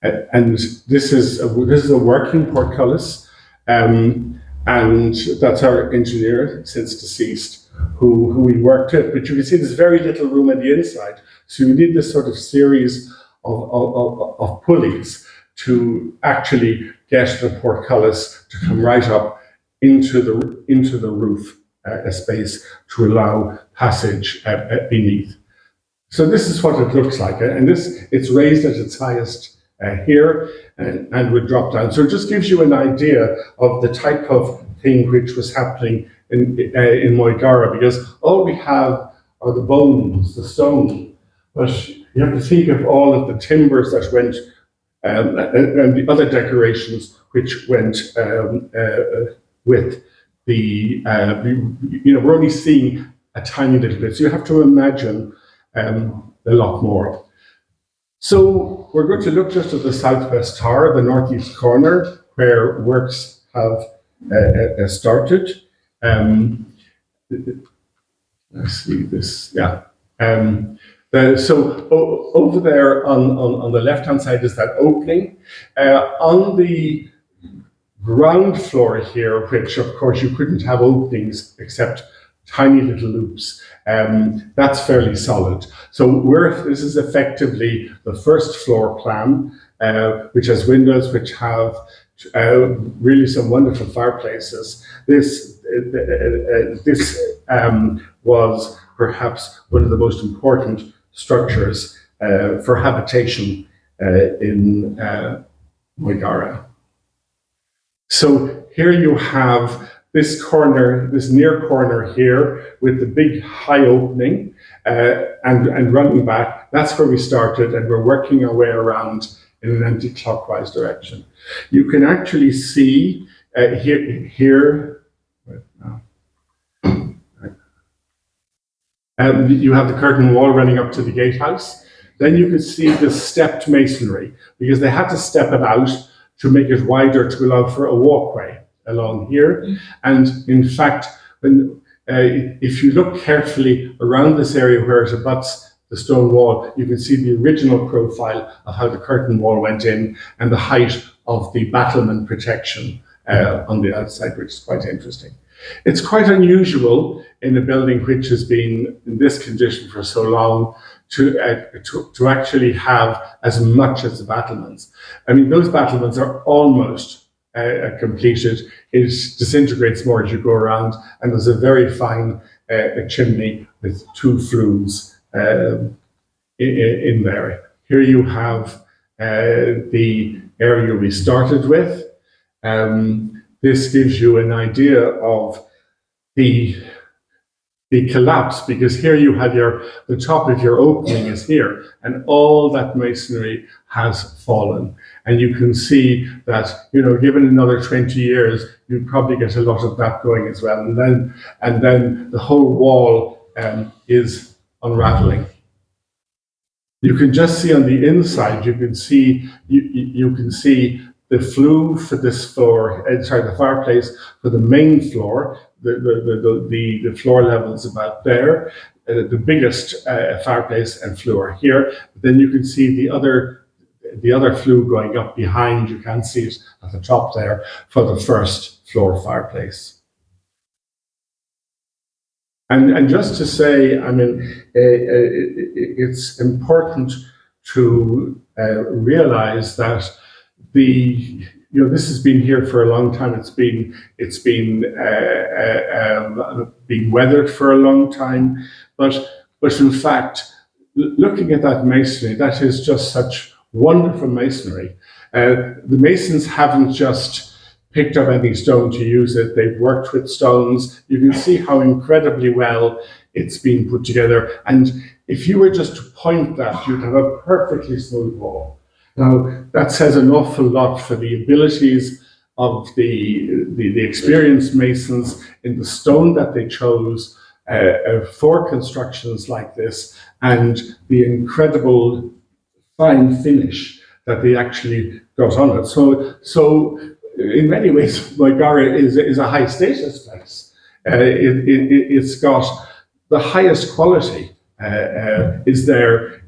And this is a working portcullis. And that's our engineer, since deceased, who we worked with. But you can see there's very little room on the inside. So you need this sort of series of pulleys to actually get the portcullis to come right up into the roof space to allow passage beneath. So this is what it looks like. And it's raised at its highest here and would drop down. So it just gives you an idea of the type of thing which was happening in Moygara, because all we have are the bones, the stone. But you have to think of all of the timbers that went and the other decorations which went with the, we're only seeing a tiny little bit. So you have to imagine a lot more. So we're going to look just at the southwest tower, the northeast corner, where works have started. Let's see this, yeah. So over there on the left-hand side is that opening. On the ground floor here, which of course you couldn't have openings except tiny little loops, that's fairly solid. So this is effectively the first floor plan, which has windows, which have really some wonderful fireplaces. This was perhaps one of the most important structures for habitation in Moygara. So here you have this corner, this near corner here with the big high opening and running back. That's where we started, and we're working our way around in an anti-clockwise direction. You can actually see here you have the curtain wall running up to the gatehouse. Then you can see the stepped masonry, because they had to step it out to make it wider to allow for a walkway along here. And in fact, if you look carefully around this area where it abuts the stone wall, you can see the original profile of how the curtain wall went in and the height of the battlement protection on the outside, which is quite interesting. It's quite unusual in a building which has been in this condition for so long to actually have as much as the battlements. I mean, those battlements are almost completed. It disintegrates more as you go around, and there's a very fine chimney with 2 flues in there. Here you have the area we started with. This gives you an idea of the collapse, because here you have the top of your opening is here, and all that masonry has fallen. And you can see that, given another 20 years, you'd probably get a lot of that going as well. And then the whole wall is unraveling. You can just see on the inside, you can see the flue for this floor, the fireplace for the main floor. The floor level is about there. The biggest fireplace and flue are here. Then you can see the other flue going up behind. You can see it at the top there for the first floor fireplace. And just to say, I mean, it's important to realize that this has been here for a long time. It's been being weathered for a long time, but in fact, looking at that masonry, that is just such wonderful masonry. The masons haven't just picked up any stone to use it. They've worked with stones. You can see how incredibly well it's been put together. And if you were just to point that, you'd have a perfectly smooth wall. Now, that says an awful lot for the abilities of the experienced masons in the stone that they chose for constructions like this, and the incredible fine finish that they actually got on it. So in many ways, Moygara is a high status place. It's got the highest quality is there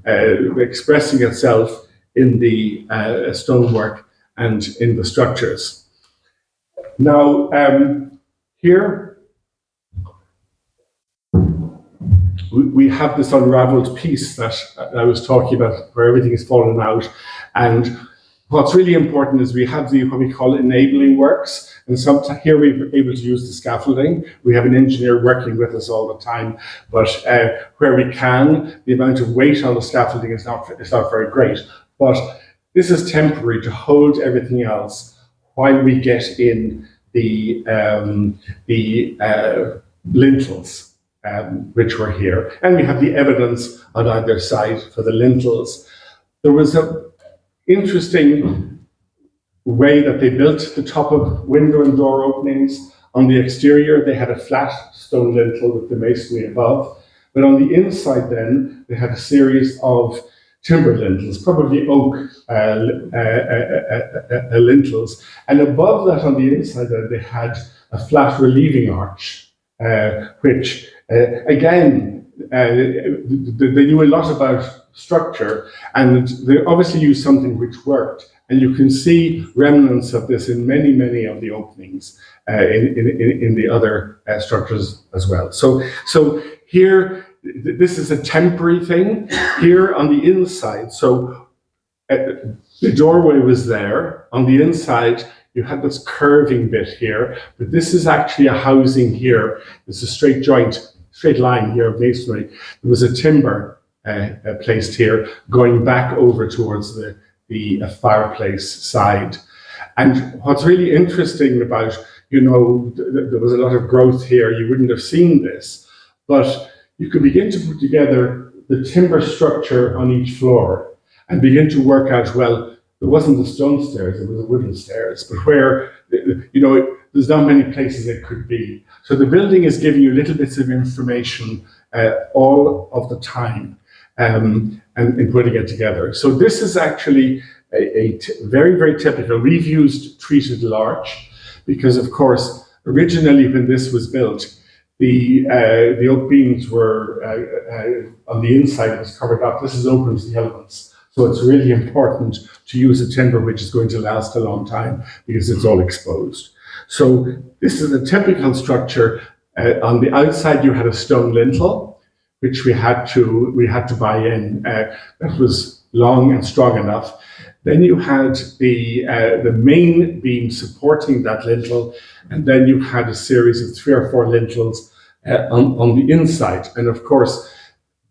expressing itself in the stonework and in the structures. Now, here we have this unraveled piece that I was talking about, where everything is fallen out. And what's really important is we have what we call enabling works. And here we're able to use the scaffolding. We have an engineer working with us all the time, but where we can, the amount of weight on the scaffolding is not very great. But this is temporary to hold everything else while we get in the lintels, which were here. And we have the evidence on either side for the lintels. There was an interesting way that they built the top of window and door openings. On the exterior, they had a flat stone lintel with the masonry above. But on the inside then, they had a series of timber lintels, probably oak lintels. And above that on the inside there, they had a flat relieving arch, which again, they knew a lot about structure, and they obviously used something which worked. And you can see remnants of this in many, many of the openings in the other structures as well. So here, this is a temporary thing. Here on the inside, so the doorway was there. On the inside, you had this curving bit here, but this is actually a housing here. It's a straight line here of masonry. There was a timber placed here going back over towards the fireplace side. And what's really interesting about, there was a lot of growth here. You wouldn't have seen this, but you could begin to put together the timber structure on each floor and begin to work out, well, there wasn't the stone stairs, it was the wooden stairs, but where, there's not many places it could be. So the building is giving you little bits of information all of the time and in putting it together. So this is actually a very, very typical. We've used treated larch because, of course, originally when this was built, the oak beams were on the inside, it was covered up. This is open to the elements. So it's really important to use a timber which is going to last a long time because it's all exposed. So this is a typical structure. On the outside, you had a stone lintel. which we had to buy in. That was long and strong enough. Then you had the main beam supporting that lintel, and then you had a series of 3 or 4 lintels on the inside. And of course,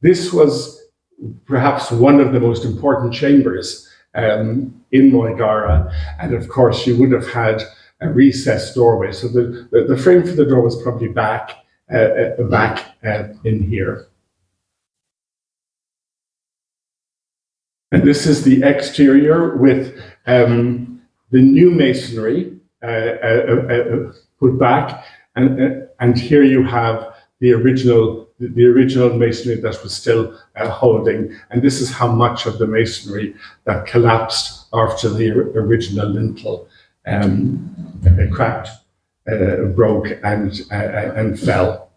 this was perhaps one of the most important chambers in Moygara. And of course, you would have had a recessed doorway. So the frame for the door was probably back in here. And this is the exterior with the new masonry put back, and here you have the original masonry that was still holding, and this is how much of the masonry that collapsed after the original lintel cracked, broke, and fell.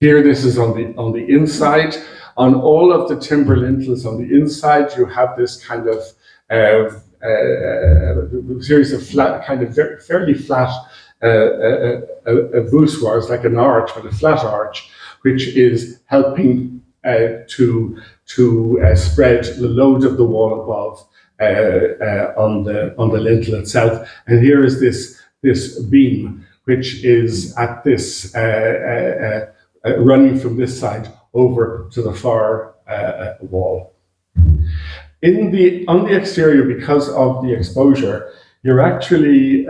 Here, this is on the inside. On all of the timber lintels on the inside, you have this kind of series of flat, kind of fairly flat voussoirs, like an arch, but a flat arch, which is helping to spread the load of the wall above on the lintel itself. And here is this beam, which is at this running from this side over to the far wall. On the exterior, because of the exposure, you're actually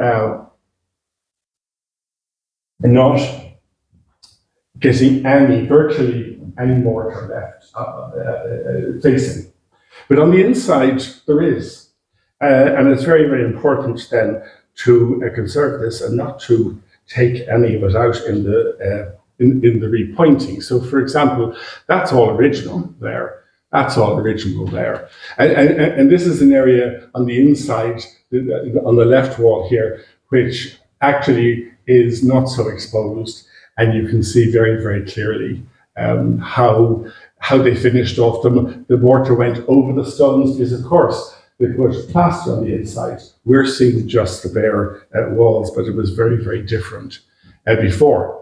not getting virtually any mortar left facing. But on the inside, there is. And it's very, very important then to conserve this and not to take any of it out in the repointing. So, for example, that's all original there. That's all original there. And this is an area on the inside, on the left wall here, which actually is not so exposed. And you can see very, very clearly how they finished off them. The mortar went over the stones because, of course, they put plaster on the inside. We're seeing just the bare walls, but it was very, very different before.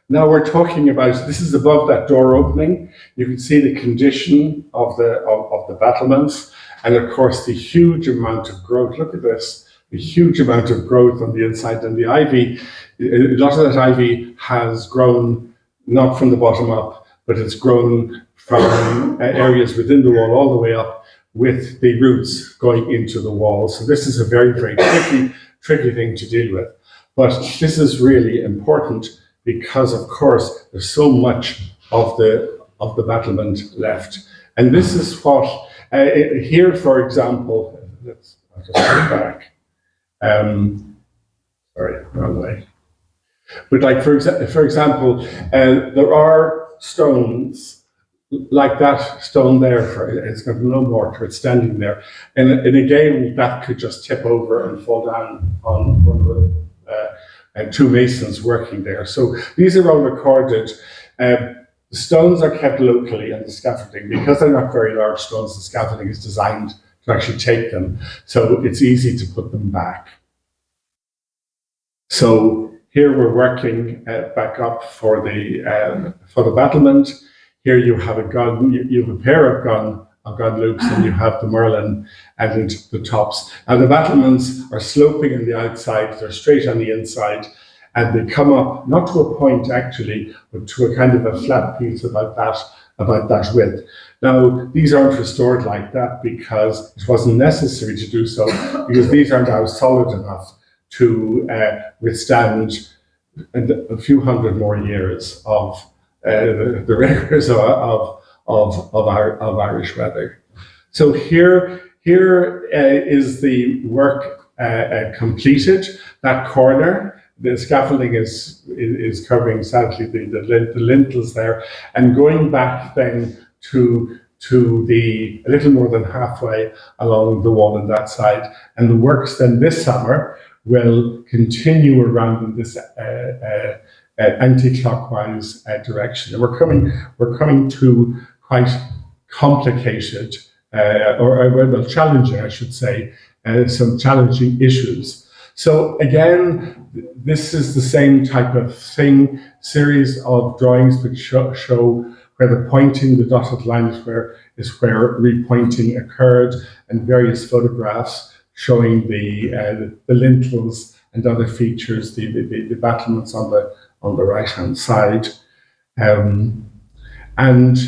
Now we're talking about, this is above that door opening. You can see the condition of the battlements, and of course the huge amount of growth. Look at this, the huge amount of growth on the inside, and the ivy, a lot of that ivy has grown not from the bottom up, but it's grown from areas within the wall all the way up with the roots going into the wall. So this is a very, very tricky thing to deal with. But this is really important because, of course, there's so much of the battlement left. And this is what, here, for example, I'll just go back. Sorry, wrong way. But like, for example, there are stones like that stone there, it's got no mortar, it's standing there. And again, that could just tip over and fall down on one of the two masons working there. So these are all recorded. The stones are kept locally, and the scaffolding, because they're not very large stones, the scaffolding is designed to actually take them. So it's easy to put them back. So here we're working back up for the battlement. Here you have a gun, you have a pair of gun loops, and you have the merlin and the tops. And the battlements are sloping on the outside, they're straight on the inside, and they come up, not to a point actually, but to a kind of a flat piece about that width. Now, these aren't restored like that because it wasn't necessary to do so, because these are now solid enough to withstand a few hundred more years of the rigors of Irish weather. So here is the work completed. That corner, the scaffolding is covering sadly the lintels there, and going back then to the a little more than halfway along the wall on that side, and the works then this summer will continue around in this anti-clockwise direction. And we're coming to quite complicated, or well, challenging, I should say, some challenging issues. So again, this is the same type of thing, series of drawings which show where the pointing, the dotted line is where repointing occurred, and various photographs showing the lintels and other features, the battlements on the right-hand side. And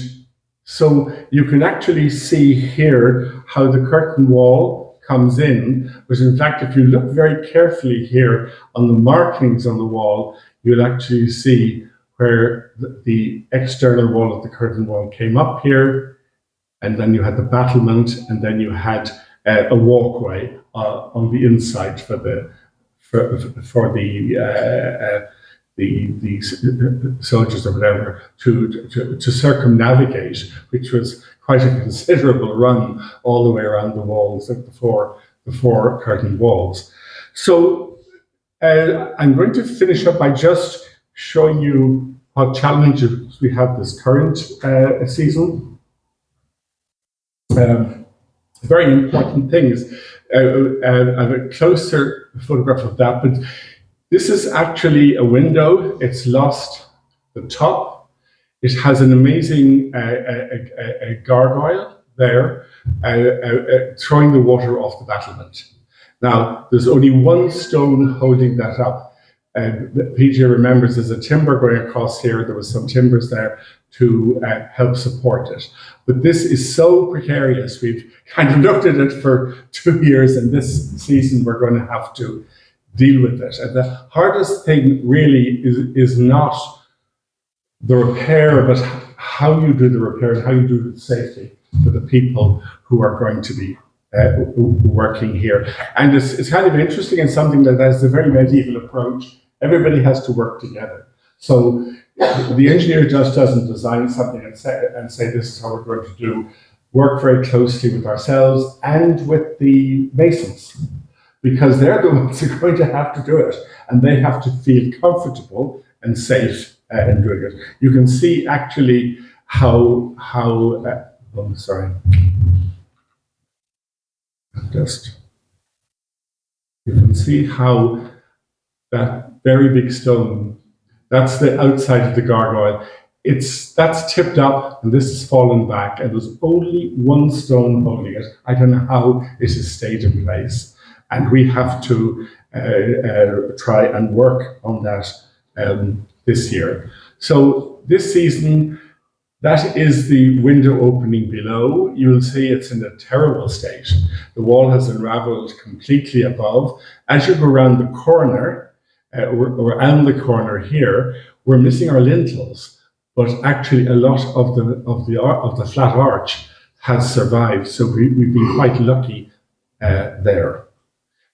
so you can actually see here how the curtain wall comes in, but in fact, if you look very carefully here on the markings on the wall, you'll actually see where the external wall of the curtain wall came up here, and then you had the battlement, and then you had a walkway on the inside for the soldiers or whatever to circumnavigate, which was quite a considerable run all the way around the walls of the four curtain walls. So I'm going to finish up by just showing you what challenges we have this current season. Very important things. I have a closer photograph of that, but this is actually a window. It's lost the top. It has an amazing gargoyle there, throwing the water off the battlement. Now, there's only one stone holding that up. PJ remembers there's a timber going across here. There was some timbers there to help support it. But this is so precarious. We've kind of looked at it for 2 years, and this season we're going to have to deal with it. And the hardest thing really is not the repair, but how you do the repair and how you do it safely for the people who are going to be working here. And it's kind of interesting and something that has a very medieval approach. Everybody has to work together. So the engineer just doesn't design something and say this is how we're going to do. Work very closely with ourselves and with the masons, because they're the ones who are going to have to do it, and they have to feel comfortable and safe in doing it. You can see actually how oh, sorry. You can see how that very big stone, that's the outside of the gargoyle. That's tipped up, and this has fallen back, and there's only one stone holding it. I don't know how it has stayed in place, and we have to try and work on that this year. So this season, that is the window opening below. You will see it's in a terrible state. The wall has unraveled completely above. As you go around the corner, around the corner here, we're missing our lintels, but actually a lot of the flat arch has survived. So we've been quite lucky there.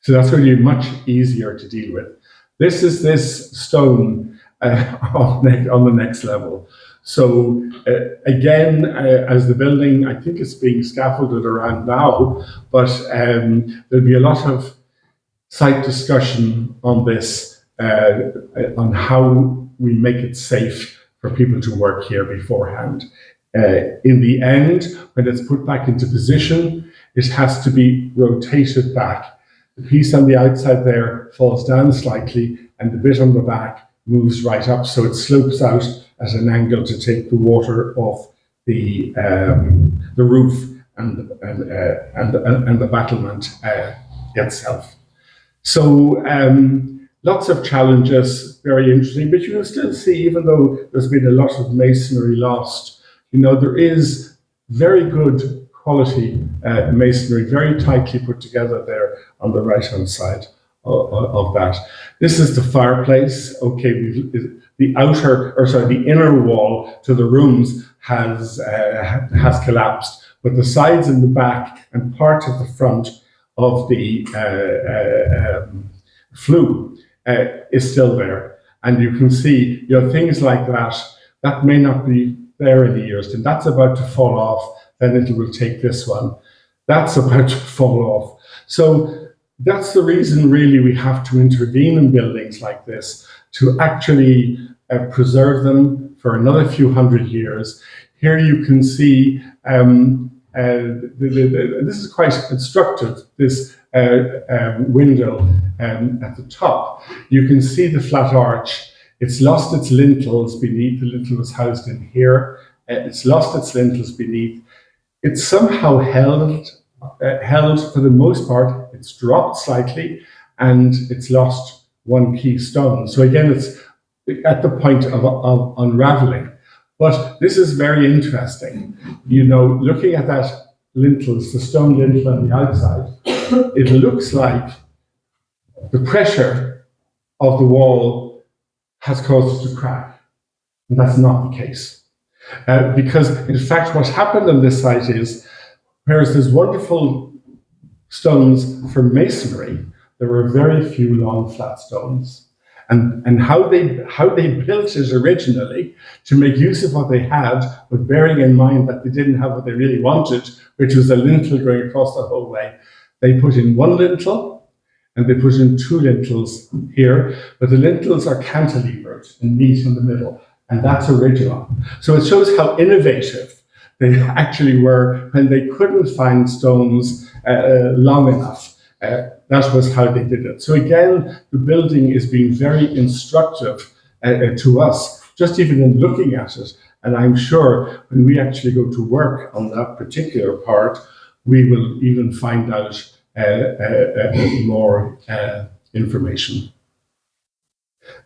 So that's going to be much easier to deal with. This is this stone on the next level. So again, as the building, I think it's being scaffolded around now, but there'll be a lot of site discussion on this, on how we make it safe for people to work here beforehand. In the end, when it's put back into position, it has to be rotated back. The piece on the outside there falls down slightly, and the bit on the back moves right up, so it slopes out at an angle to take the water off the roof and the battlement itself. So lots of challenges, very interesting, but you will still see, even though there's been a lot of masonry lost, there is very good quality masonry, very tightly put together there on the right-hand side of that. This is the fireplace. Okay, the inner wall to the rooms has collapsed, but the sides and the back and part of the front of the flue is still there. And you can see, things like that may not be there in the years, and that's about to fall off. Then it will take this one. That's about to fall off. So that's the reason really we have to intervene in buildings like this, to actually preserve them for another few hundred years. Here you can see, this is quite instructive, this window at the top, you can see the flat arch. It's lost its lintels beneath. The lintel was housed in here. It's lost its lintels beneath. It's somehow held for the most part. It's dropped slightly, and it's lost one key stone. So again, it's at the point of unraveling. But this is very interesting. You know, looking at that lintels, the stone lintel on the outside, it looks like the pressure of the wall has caused it to crack. And that's not the case. Because in fact, what happened on this site is, whereas there's wonderful stones for masonry, there were very few long flat stones. And how they built it originally to make use of what they had, but bearing in mind that they didn't have what they really wanted, which was a lintel going across the whole way. They put in one lintel and they put in two lintels here, but the lintels are cantilevered and meet in the middle, and that's original. So it shows how innovative they actually were when they couldn't find stones long enough. That was how they did it. So again, the building is being very instructive to us, just even in looking at it. And I'm sure when we actually go to work on that particular part, we will even find out more information.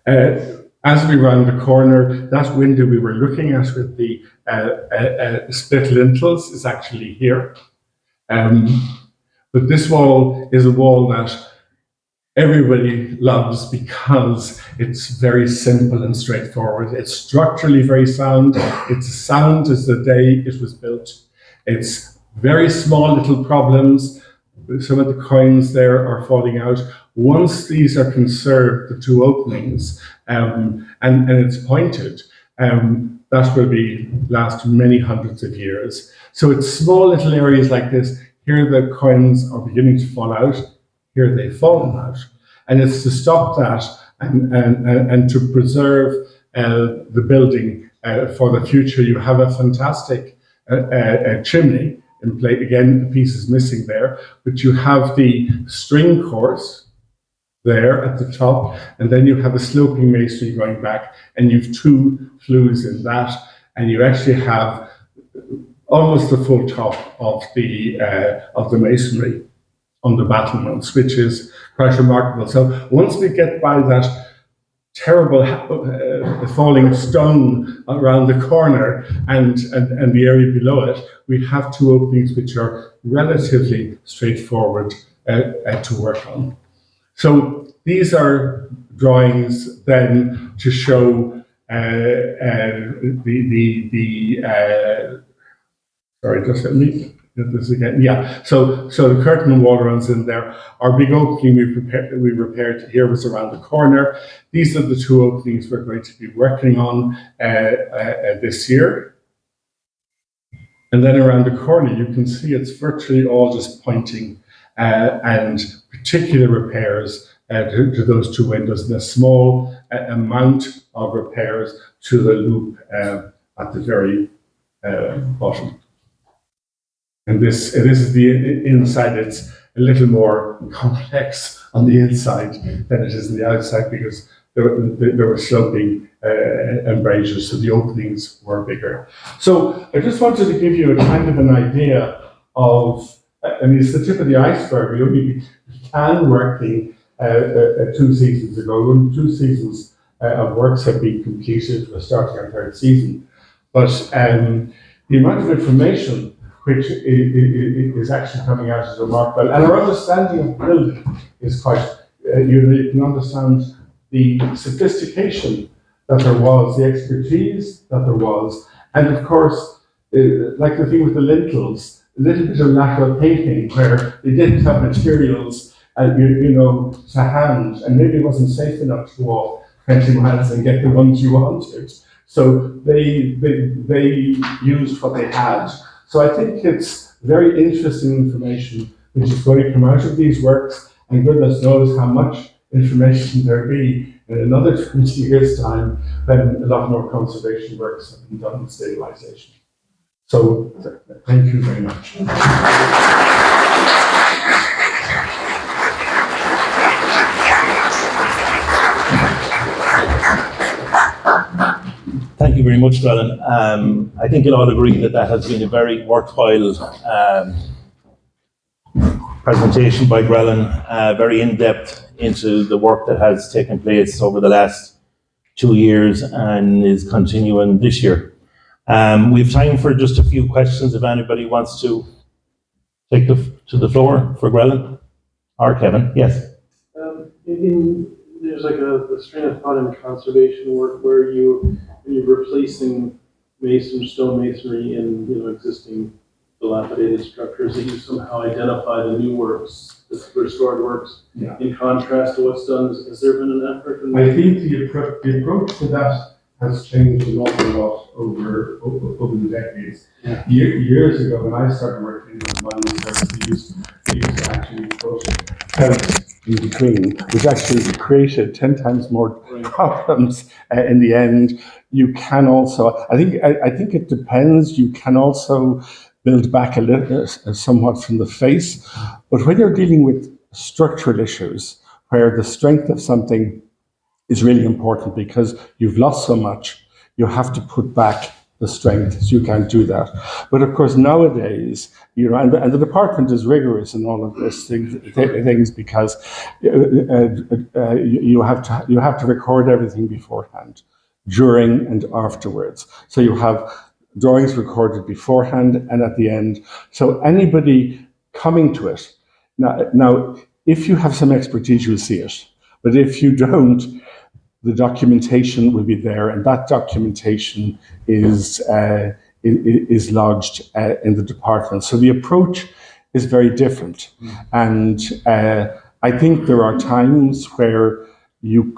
As we round the corner, that window we were looking at with the split lintels is actually here. But this wall is a wall that everybody loves because it's very simple and straightforward. It's structurally very sound. It's as sound as the day it was built. It's very small little problems. Some of the coins there are falling out. Once these are conserved, the two openings, and it's pointed, that will last many hundreds of years. So it's small little areas like this. Here the coins are beginning to fall out. Here they've fallen out. And it's to stop that and to preserve the building for the future. You have a fantastic chimney in place. Again, the piece is missing there, but you have the string course there at the top, and then you have a sloping masonry going back, and you've two flues in that, and you actually have almost the full top of the masonry on the battlements, which is quite remarkable. So once we get by that terrible falling stone around the corner and the area below it, we have two openings which are relatively straightforward to work on. So these are drawings then to show sorry, just let me get this again. Yeah, so the curtain wall runs in there. Our big opening we repaired here was around the corner. These are the two openings we're going to be working on this year. And then around the corner, you can see it's virtually all just pointing and particular repairs to those two windows, and a small amount of repairs to the loop at the very bottom. And this is the inside. It's a little more complex on the inside than it is on the outside because there were sloping embrasures, so the openings were bigger. So I just wanted to give you a kind of an idea of, I mean, it's the tip of the iceberg. We only began working 2 seasons ago. 2 seasons of works have been completed. We're starting our 3rd season. But the amount of information which is actually coming out is remarkable. And our understanding of the building is quite, you can understand the sophistication that there was, the expertise that there was, and of course, like the thing with the lintels, a little bit of lateral painting where they didn't have materials, to hand, and maybe it wasn't safe enough to walk 20 miles and get the ones you wanted. So they used what they had. So I think it's very interesting information which is going to come out of these works, and goodness knows how much information there'll be in another 20 years' time when a lot more conservation works have been done with stabilization. So thank you very much. very much, Grellan. I think you'll all agree that that has been a very worthwhile presentation by Grellan, very in-depth into the work that has taken place over the last 2 years and is continuing this year. We have time for just a few questions if anybody wants to take to the floor for Grellan or Kevin. Yes. There's like a strain of thought in conservation work where you're replacing stone masonry in existing dilapidated structures, that you somehow identify the new works, the restored works, in contrast to what's done. Has there been an effort? I think the approach to that has changed an awful lot over the decades. Yeah. Years ago, when I started working in the mining service, they used to actually put felt in between, which actually created 10 times more problems in the end. You can also, I think it depends. You can also build back a little, somewhat from the face. But when you're dealing with structural issues, where the strength of something is really important because you've lost so much, you have to put back the strength, so you can't do that. But of course, nowadays, and the department is rigorous in all of these things because you have to record everything beforehand, during and afterwards. So you have drawings recorded beforehand and at the end. So anybody coming to it, now if you have some expertise, you'll see it. But if you don't, the documentation will be there, and that documentation is lodged in the department. So the approach is very different, and I think there are times where you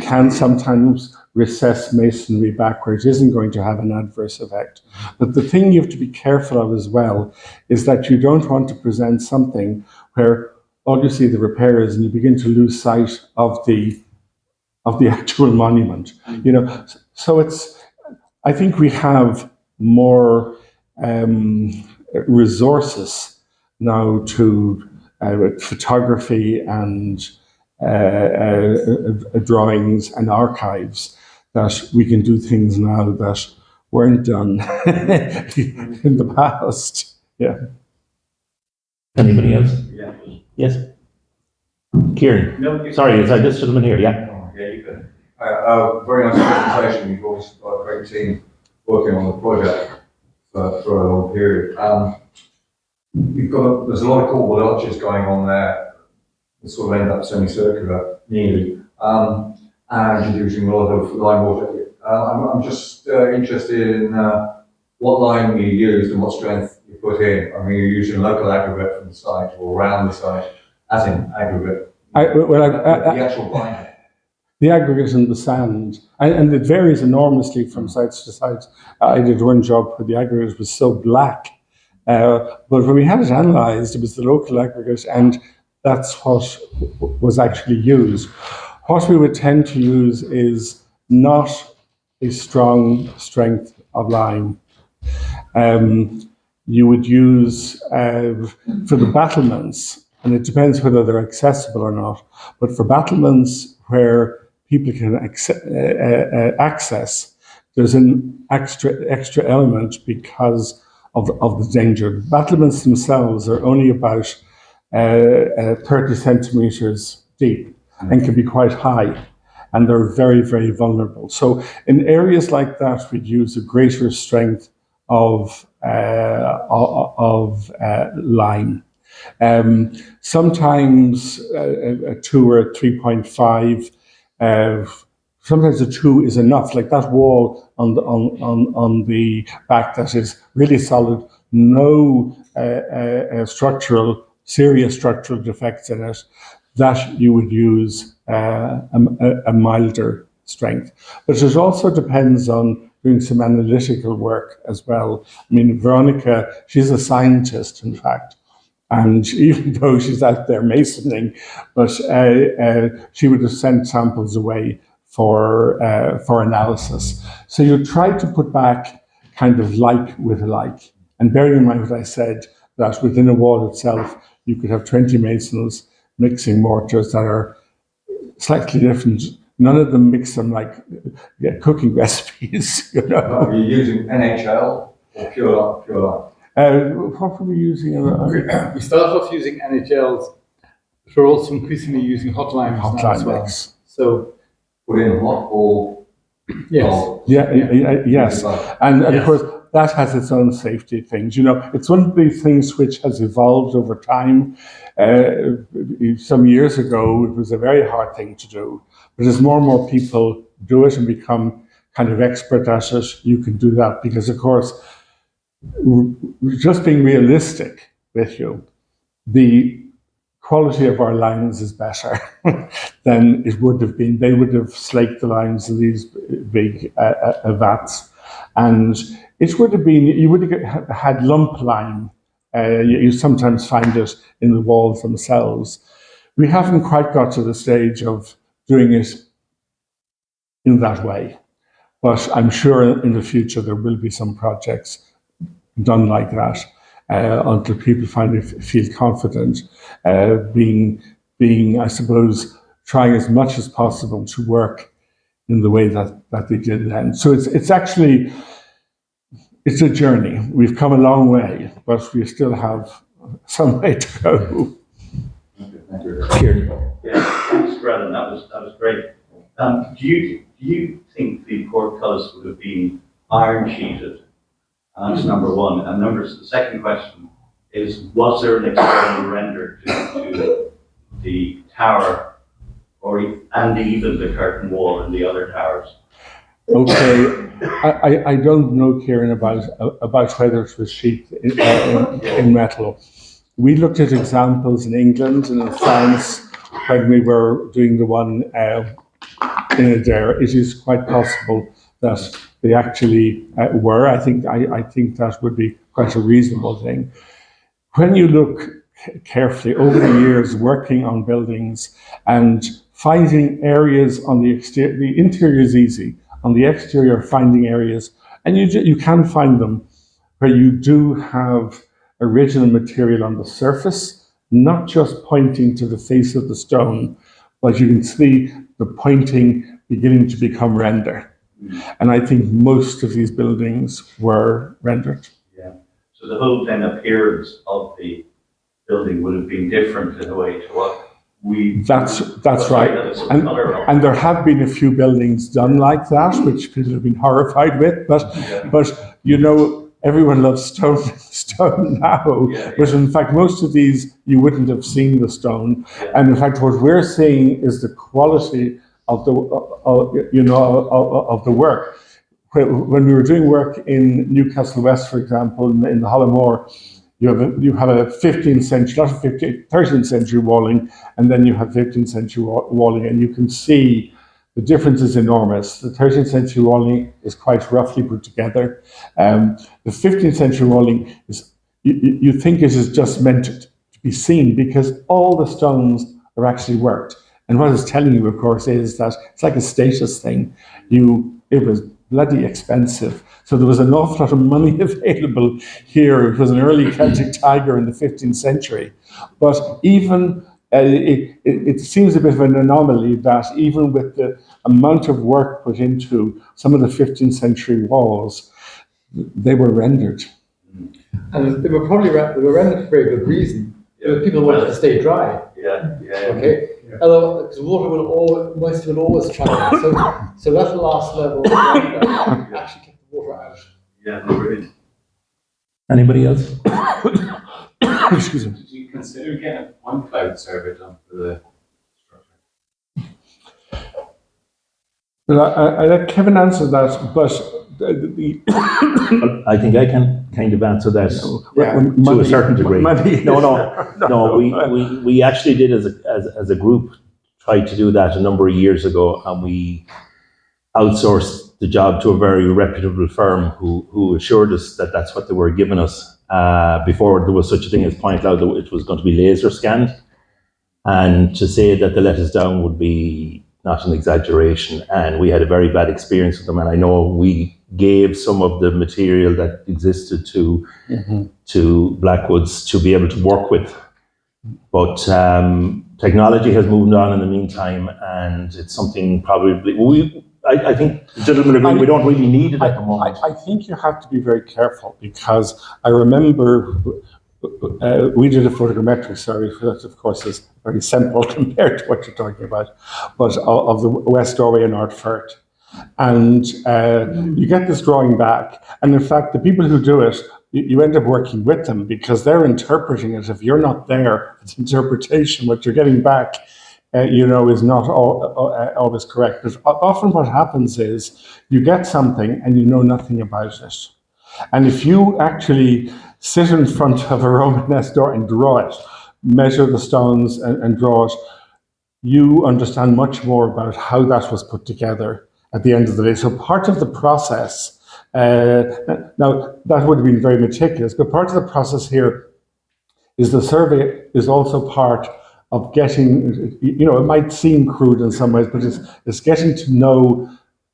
can sometimes recess masonry back where it isn't going to have an adverse effect. But the thing you have to be careful of as well is that you don't want to present something where all you see the repairs and you begin to lose sight of the actual monument. So I think we have more resources now to photography and drawings and archives, that we can do things now that weren't done in the past. Yeah. Anybody else? Yeah. Yes. Kieran. No, Sorry, this gentleman here. Yeah. Yeah, you can. Very nice presentation. You've always got a great team working on the project for a long period. There's a lot of cool arches going on there. It sort of end up semicircular, nearly, and you're using a lot of lime water. I'm just interested in what lime you used and what strength you put in. I mean, you're using local aggregate from the site or around the site, as in aggregate. The actual binder. The aggregate and the sand, and it varies enormously from sites to sites. I did one job where the aggregate was so black, but when we had it analysed, it was the local aggregate, and that's what was actually used. What we would tend to use is not a strong strength of lime. You would use, for the battlements, and it depends whether they're accessible or not, but for battlements where people can access, there's an extra element because of the danger. The battlements themselves are only about 30 centimeters deep and can be quite high, and they're very, very vulnerable. So in areas like that, we'd use a greater strength of lime. Sometimes a 2 or a 3.5. Sometimes a 2 is enough. Like that wall on the back that is really solid, no serious structural defects in it, that you would use a milder strength. But it also depends on doing some analytical work as well. I mean, Veronica, she's a scientist, in fact, and even though she's out there masoning, but she would have sent samples away for analysis. So you try to put back kind of like with like, and bearing in mind what I said, that within a wall itself, you could have 20 masons mixing mortars that are slightly different none of them mix them like cooking recipes. You know. Are you using NHL or pure light? What were we using? We started off using NHLs, but we're also increasingly using hotlines now as well. mix. So Put in hot or yes, cold? Yes, and of course that has its own safety things. You know, it's one of these things which has evolved over time. Some years ago, it was a very hard thing to do, but as more and more people do it and become kind of expert at it, you can do that because, of course, just being realistic with you, the quality of our lines is better than it would have been. They would have slaked the lines in these big vats, and it would have been, you would have had lump lime. You sometimes find it in the walls themselves. We haven't quite got to the stage of doing it in that way, but I'm sure in the future there will be some projects done like that. Until people feel confident, being, I suppose, trying as much as possible to work in the way that they did then. So it's actually, it's a journey. We've come a long way, but we still have some way to go. Thank you. Kieran. Yeah, thanks, Grellan. That was great. Do you think the portcullis would have been iron sheeted? That's number one. And the second question is, was there an external render to the tower and even the curtain wall and the other towers? Okay, I don't know, Kieran, about whether it was sheet in metal. We looked at examples in England and in France when we were doing the one in Adair. It is quite possible that they actually were. I think that would be quite a reasonable thing. When you look carefully over the years working on buildings and finding areas on the exterior, the interior is easy. On the exterior, finding areas, and you can find them where you do have original material on the surface, not just pointing to the face of the stone, but you can see the pointing beginning to become render. And I think most of these buildings were rendered. Yeah. So the whole then appearance of the building would have been different in a way to what we. That's right. And there have been a few buildings done like that, which people have been horrified with. But you know, everyone loves stone now. Yeah. But in fact, most of these you wouldn't have seen the stone. Yeah. And in fact, what we're seeing is the quality of the of the work. When we were doing work in Newcastle West, for example, in the Hollamore, you have a 15th century, not a 13th century walling, and then you have 15th century walling, and you can see the difference is enormous. The 13th century walling is quite roughly put together. The 15th century walling is, you think it is just meant to be seen because all the stones are actually worked. And what it's telling you, of course, is that it's like a status thing. It was bloody expensive. So there was an awful lot of money available here. It was an early Celtic tiger in the 15th century. But even, it seems a bit of an anomaly that even with the amount of work put into some of the 15th century walls, they were rendered. and they were rendered for very good reason. Yeah. People wanted to stay dry. Yeah. Okay. Yeah. Although, because moisture will always travel. So that last level actually kept the water out. Yeah, brilliant. Anybody else? Excuse me. Did you consider getting a point cloud survey done for the structure? Well, I let Kevin answer that, but I think I can kind of answer that to a certain degree. No. We actually did as a group tried to do that a number of years ago, and we outsourced the job to a very reputable firm who assured us that that's what they were giving us before there was such a thing as point cloud. It was going to be laser scanned, and to say that they let us down would be not an exaggeration. And we had a very bad experience with them, and I know we gave some of the material that existed to Blackwoods to be able to work with. But technology has moved on in the meantime, and it's something probably I think the gentlemen agree we don't really need it at the moment. I think you have to be very careful, because I remember we did a photogrammetric survey, that of course is very simple compared to what you're talking about, but of the West Doorway in Ardfert. And you get this drawing back, and in fact the people who do it, you end up working with them, because they're interpreting it. If you're not there, it's interpretation. What you're getting back is not always correct. But often what happens is you get something and you know nothing about it. And if you actually sit in front of a Romanesque door and draw it, measure the stones and draw it, you understand much more about how that was put together at the end of the day. So part of the process, now that would have been very meticulous, but part of the process here is the survey is also part of getting, it might seem crude in some ways, but it's getting to know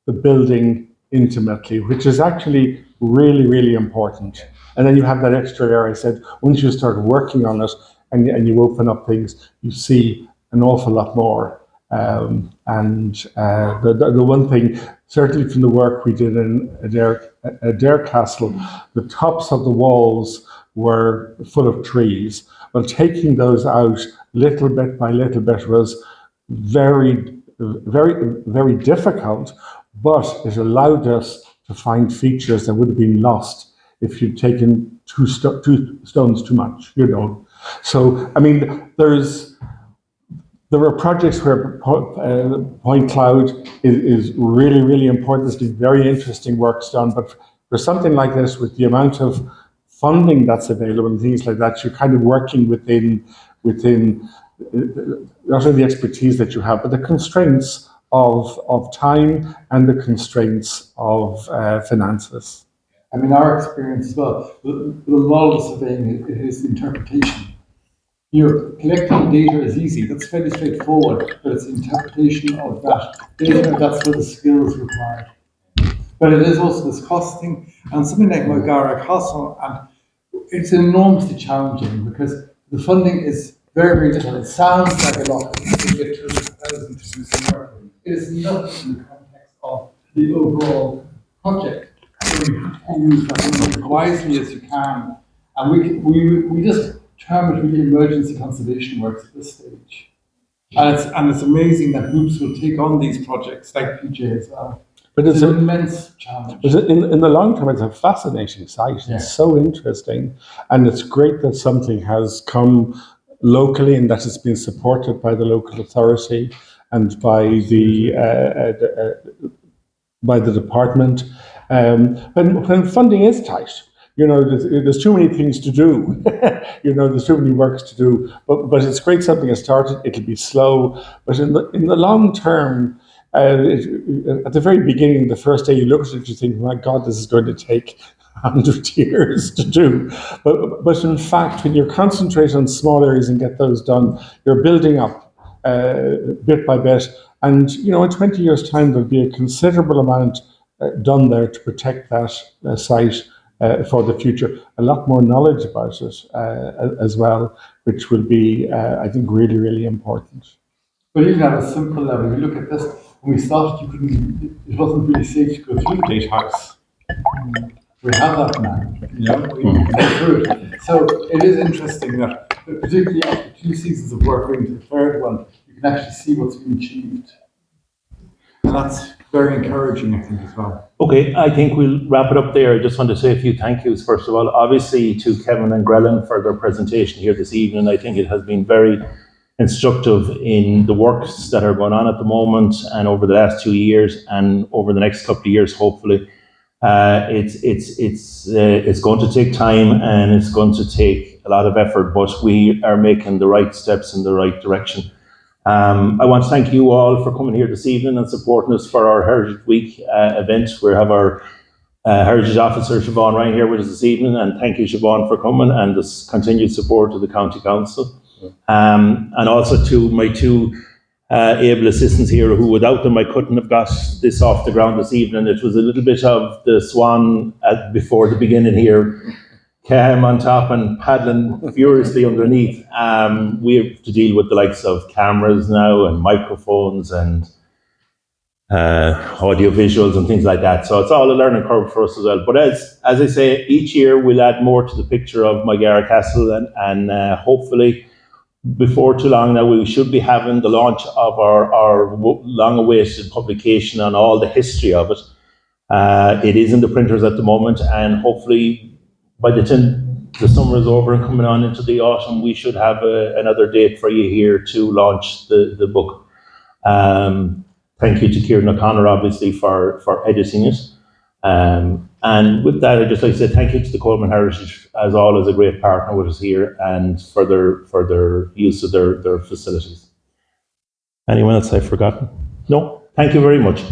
the building intimately, which is actually really, really important. And then you have that extra layer I said, once you start working on it and you open up things, you see an awful lot more. The one thing, certainly from the work we did in Adair Castle, the tops of the walls were full of trees. Well, taking those out little bit by little bit was very, very, very difficult, but it allowed us to find features that would have been lost if you'd taken two stones too much, So, I mean, there are projects where point cloud is really, really important. There's been very interesting works done, but for something like this, with the amount of funding that's available and things like that, you're kind of working within not only the expertise that you have, but the constraints of time and the constraints of finances. I mean, our experience as well, the model surveying is interpretation. Collecting data is easy, that's fairly straightforward, but it's interpretation of that data, that's where the skills required. But it is also this cost thing, and something like Moygara Castle, and it's enormously challenging because the funding is very, very little. It sounds like a lot to get 200,000 to do some work. It is nothing in the context of the overall project. So you have to use that as wisely as you can, and we just term it really emergency conservation works at this stage. And it's amazing that groups will take on these projects, like PJ as well. But it's an immense challenge. In the long term, it's a fascinating site. Yeah. It's so interesting. And it's great that something has come locally and that it's been supported by the local authority and by the department. When funding is tight, there's too many things to do. There's too many works to do. But it's great something has started. It'll be slow. But in the long term, at the very beginning, the first day you look at it, you think, my God, this is going to take 100 years to do. But in fact, when you're concentrating on small areas and get those done, you're building up bit by bit. And, in 20 years' time, there'll be a considerable amount done there to protect that site for the future. A lot more knowledge about it as well, which will be, I think, really, really important. But even at a simple level, you look at this, when we started, it wasn't really safe to go through the gatehouse. We have that now, we can go through it. So it is interesting that, particularly after 2 seasons of work, going to the third one, you can actually see what's been achieved. And that's very encouraging, I think, as well. Okay, I think we'll wrap it up there. I just want to say a few thank yous, first of all, obviously to Kevin and Grellan for their presentation here this evening. I think it has been very instructive in the works that are going on at the moment and over the last 2 years and over the next couple of years, hopefully. It's going to take time and it's going to take a lot of effort, but we are making the right steps in the right direction. I want to thank you all for coming here this evening and supporting us for our Heritage Week event. We have our Heritage Officer, Siobhan Ryan, here with us this evening, and thank you, Siobhan, for coming and this continued support of the County Council. And also to my two able assistants here, who without them I couldn't have got this off the ground this evening. It was a little bit of the swan before the beginning here. cam on top and paddling furiously underneath. We have to deal with the likes of cameras now and microphones and audio visuals and things like that. So it's all a learning curve for us as well. But as I say, each year we'll add more to the picture of Moygara Castle, and hopefully before too long now we should be having the launch of our long-awaited publication on all the history of it. It is in the printers at the moment, and hopefully by the time the summer is over and coming on into the autumn, we should have another date for you here to launch the book. Thank you to Kieran O'Connor, obviously, for editing it. And with that, I'd just like to say thank you to the Coleman Heritage, as always, a great partner with us here, and for their use of their facilities. Anyone else I've forgotten? No? Thank you very much.